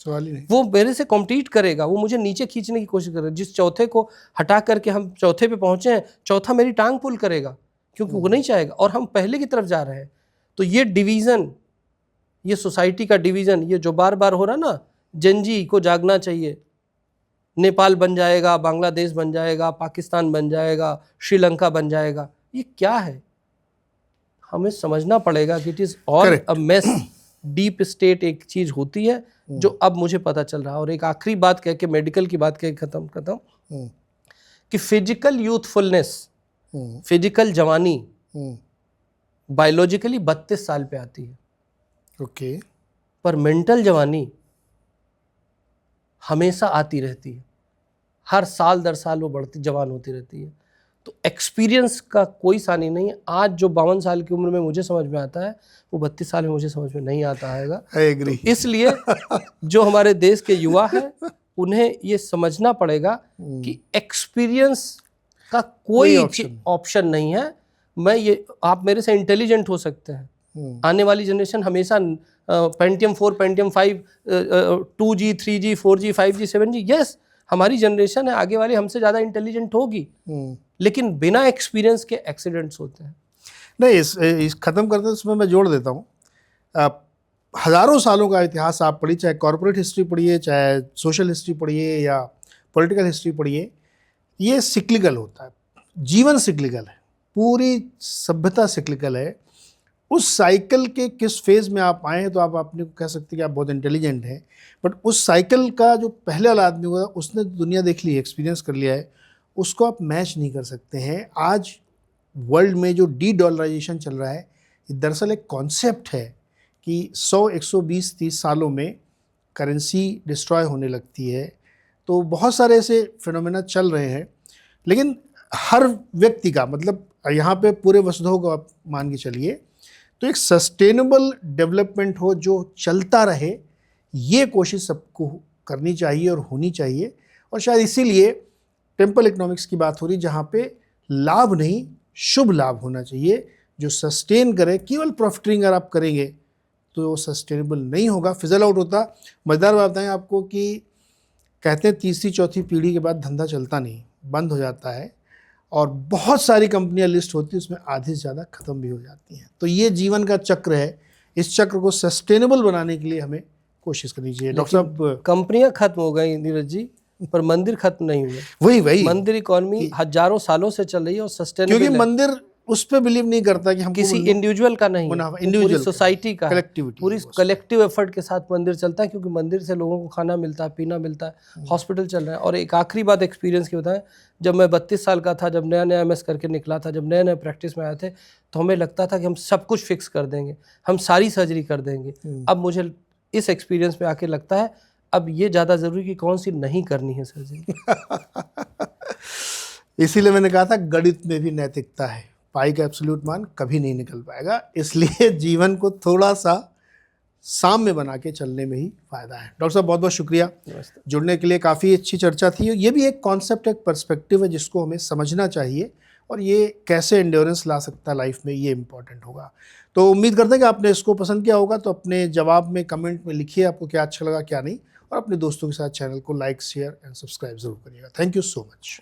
A: सवाल ही नहीं।
B: वो मेरे से कॉम्पीट करेगा, वो मुझे नीचे खींचने की कोशिश करेगा। जिस चौथे को हटा करके हम चौथे पे पहुंचे हैं, चौथा मेरी टांग पुल करेगा, क्योंकि वो नहीं चाहेगा और हम पहले की तरफ जा रहे हैं। तो ये डिवीज़न, ये सोसाइटी का डिवीज़न, ये जो बार बार हो रहा ना, जंजी को जागना चाहिए। नेपाल बन जाएगा, बांग्लादेश बन जाएगा, पाकिस्तान बन जाएगा, श्रीलंका बन जाएगा, ये क्या है? हमें समझना पड़ेगा कि it is all a mess. Deep state एक चीज़ होती है जो अब मुझे पता चल रहा है। और एक आखिरी बात कह के, मेडिकल की बात कह के खत्म कि फिजिकल यूथफुलनेस, फिजिकल जवानी बायोलॉजिकली 32 साल पे आती है,
A: ओके,
B: पर मेंटल जवानी हमेशा आती रहती है। हर साल दर साल वो बढ़ती, जवान होती रहती है। तो एक्सपीरियंस का कोई सानी नहीं है। आज जो 52 साल की उम्र में मुझे समझ में आता है, वो 32 साल में मुझे समझ में नहीं आता है।
A: I agree.
B: तो इसलिए जो हमारे देश के युवा हैं, उन्हें ये समझना पड़ेगा कि एक्सपीरियंस का कोई ऑप्शन नहीं है। आप मेरे से इंटेलिजेंट हो सकते हैं, आने वाली जनरेशन हमेशा Pentium 4, Pentium 5, 2G, 3G, 4G, 5G, 7G, yes, हमारी जनरेशन है, आगे वाली हमसे ज़्यादा इंटेलिजेंट होगी, लेकिन बिना एक्सपीरियंस के एक्सीडेंट्स होते हैं।
A: नहीं, इस ख़त्म करते इसमें मैं जोड़ देता हूँ, हज़ारों सालों का इतिहास आप पढ़िए, चाहे कॉर्पोरेट हिस्ट्री पढ़िए, चाहे सोशल हिस्ट्री पढ़िए या पॉलिटिकल हिस्ट्री पढ़िए, ये सिक्लिकल होता है। जीवन सिक्लिकल है, पूरी सभ्यता सिक्लिकल है। उस साइकिल के किस फेज़ में आप आए हैं तो आप अपने को कह सकते हैं कि आप बहुत इंटेलिजेंट हैं, बट उस साइकिल का जो पहले वाला आदमी हुआ, उसने दुनिया देख ली है, एक्सपीरियंस कर लिया है, उसको आप मैच नहीं कर सकते हैं। आज वर्ल्ड में जो डी-डॉलराइजेशन चल रहा है, ये दरअसल एक कॉन्सेप्ट है कि 100, 120, 30 सालों में करेंसी डिस्ट्रॉय होने लगती है। तो बहुत सारे ऐसे फिनोमेना चल रहे हैं, लेकिन हर व्यक्ति का, मतलब यहाँ पे पूरे वसुधैव को आप मान के चलिए, तो एक सस्टेनेबल डेवलपमेंट हो जो चलता रहे, ये कोशिश सबको करनी चाहिए और होनी चाहिए। और शायद इसीलिए टेम्पल इकोनॉमिक्स की बात हो रही, जहाँ पे लाभ नहीं, शुभ लाभ होना चाहिए जो सस्टेन करे। केवल प्रॉफिटिंग अगर आप करेंगे तो वो सस्टेनेबल नहीं होगा, फिजल आउट होता। मज़ेदार बात बताएं आपको कि कहते हैं तीसरी चौथी पीढ़ी के बाद धंधा चलता नहीं, बंद हो जाता है, और बहुत सारी कंपनियां लिस्ट होती हैं, उसमें आधी से ज़्यादा ख़त्म भी हो जाती हैं। तो ये जीवन का चक्र है, इस चक्र को सस्टेनेबल बनाने के लिए हमें कोशिश करनी चाहिए। डॉक्टर साहब,
B: कंपनियां खत्म हो गई नीरज जी, पर मंदिर खत्म नहीं हुए।
A: वही
B: मंदिर इकॉनमी हजारों सालों से चल रही है और सस्टेनेबल,
A: क्योंकि मंदिर उस पर बिलीव नहीं करता कि हम
B: किसी इंडिविजुअल का नहीं, पूरी सोसाइटी का, पूरी कलेक्टिव एफर्ट के साथ मंदिर चलता है, क्योंकि मंदिर से लोगों को खाना मिलता है, पीना मिलता है, हॉस्पिटल चल रहा है। और एक आखिरी बात एक्सपीरियंस की बताएं, जब मैं 32 साल का था, जब नया नया MS करके निकला था, जब नए नए प्रैक्टिस में आए थे, तो हमें लगता था कि हम सब कुछ फिक्स कर देंगे, हम सारी सर्जरी कर देंगे। अब मुझे इस एक्सपीरियंस में आके लगता है अब ये ज़्यादा ज़रूरी कि कौन सी नहीं करनी है सर्जरी।
A: इसीलिए मैंने कहा था गणित में भी नैतिकता है, पाई का एब्सोल्यूट मान कभी नहीं निकल पाएगा। इसलिए जीवन को थोड़ा सा साम्य बना के चलने में ही फ़ायदा है। डॉक्टर साहब, बहुत बहुत शुक्रिया जुड़ने के लिए, काफ़ी अच्छी चर्चा थी। ये भी एक कॉन्सेप्ट, एक पर्सपेक्टिव है जिसको हमें समझना चाहिए, और ये कैसे एंड्योरेंस ला सकता है लाइफ में, ये इंपॉर्टेंट होगा। तो उम्मीद करते हैं कि आपने इसको पसंद किया होगा। तो अपने जवाब में कमेंट में लिखिए आपको क्या अच्छा लगा क्या नहीं, और अपने दोस्तों के साथ चैनल को लाइक, शेयर एंड सब्सक्राइब ज़रूर करिएगा। Thank you so much.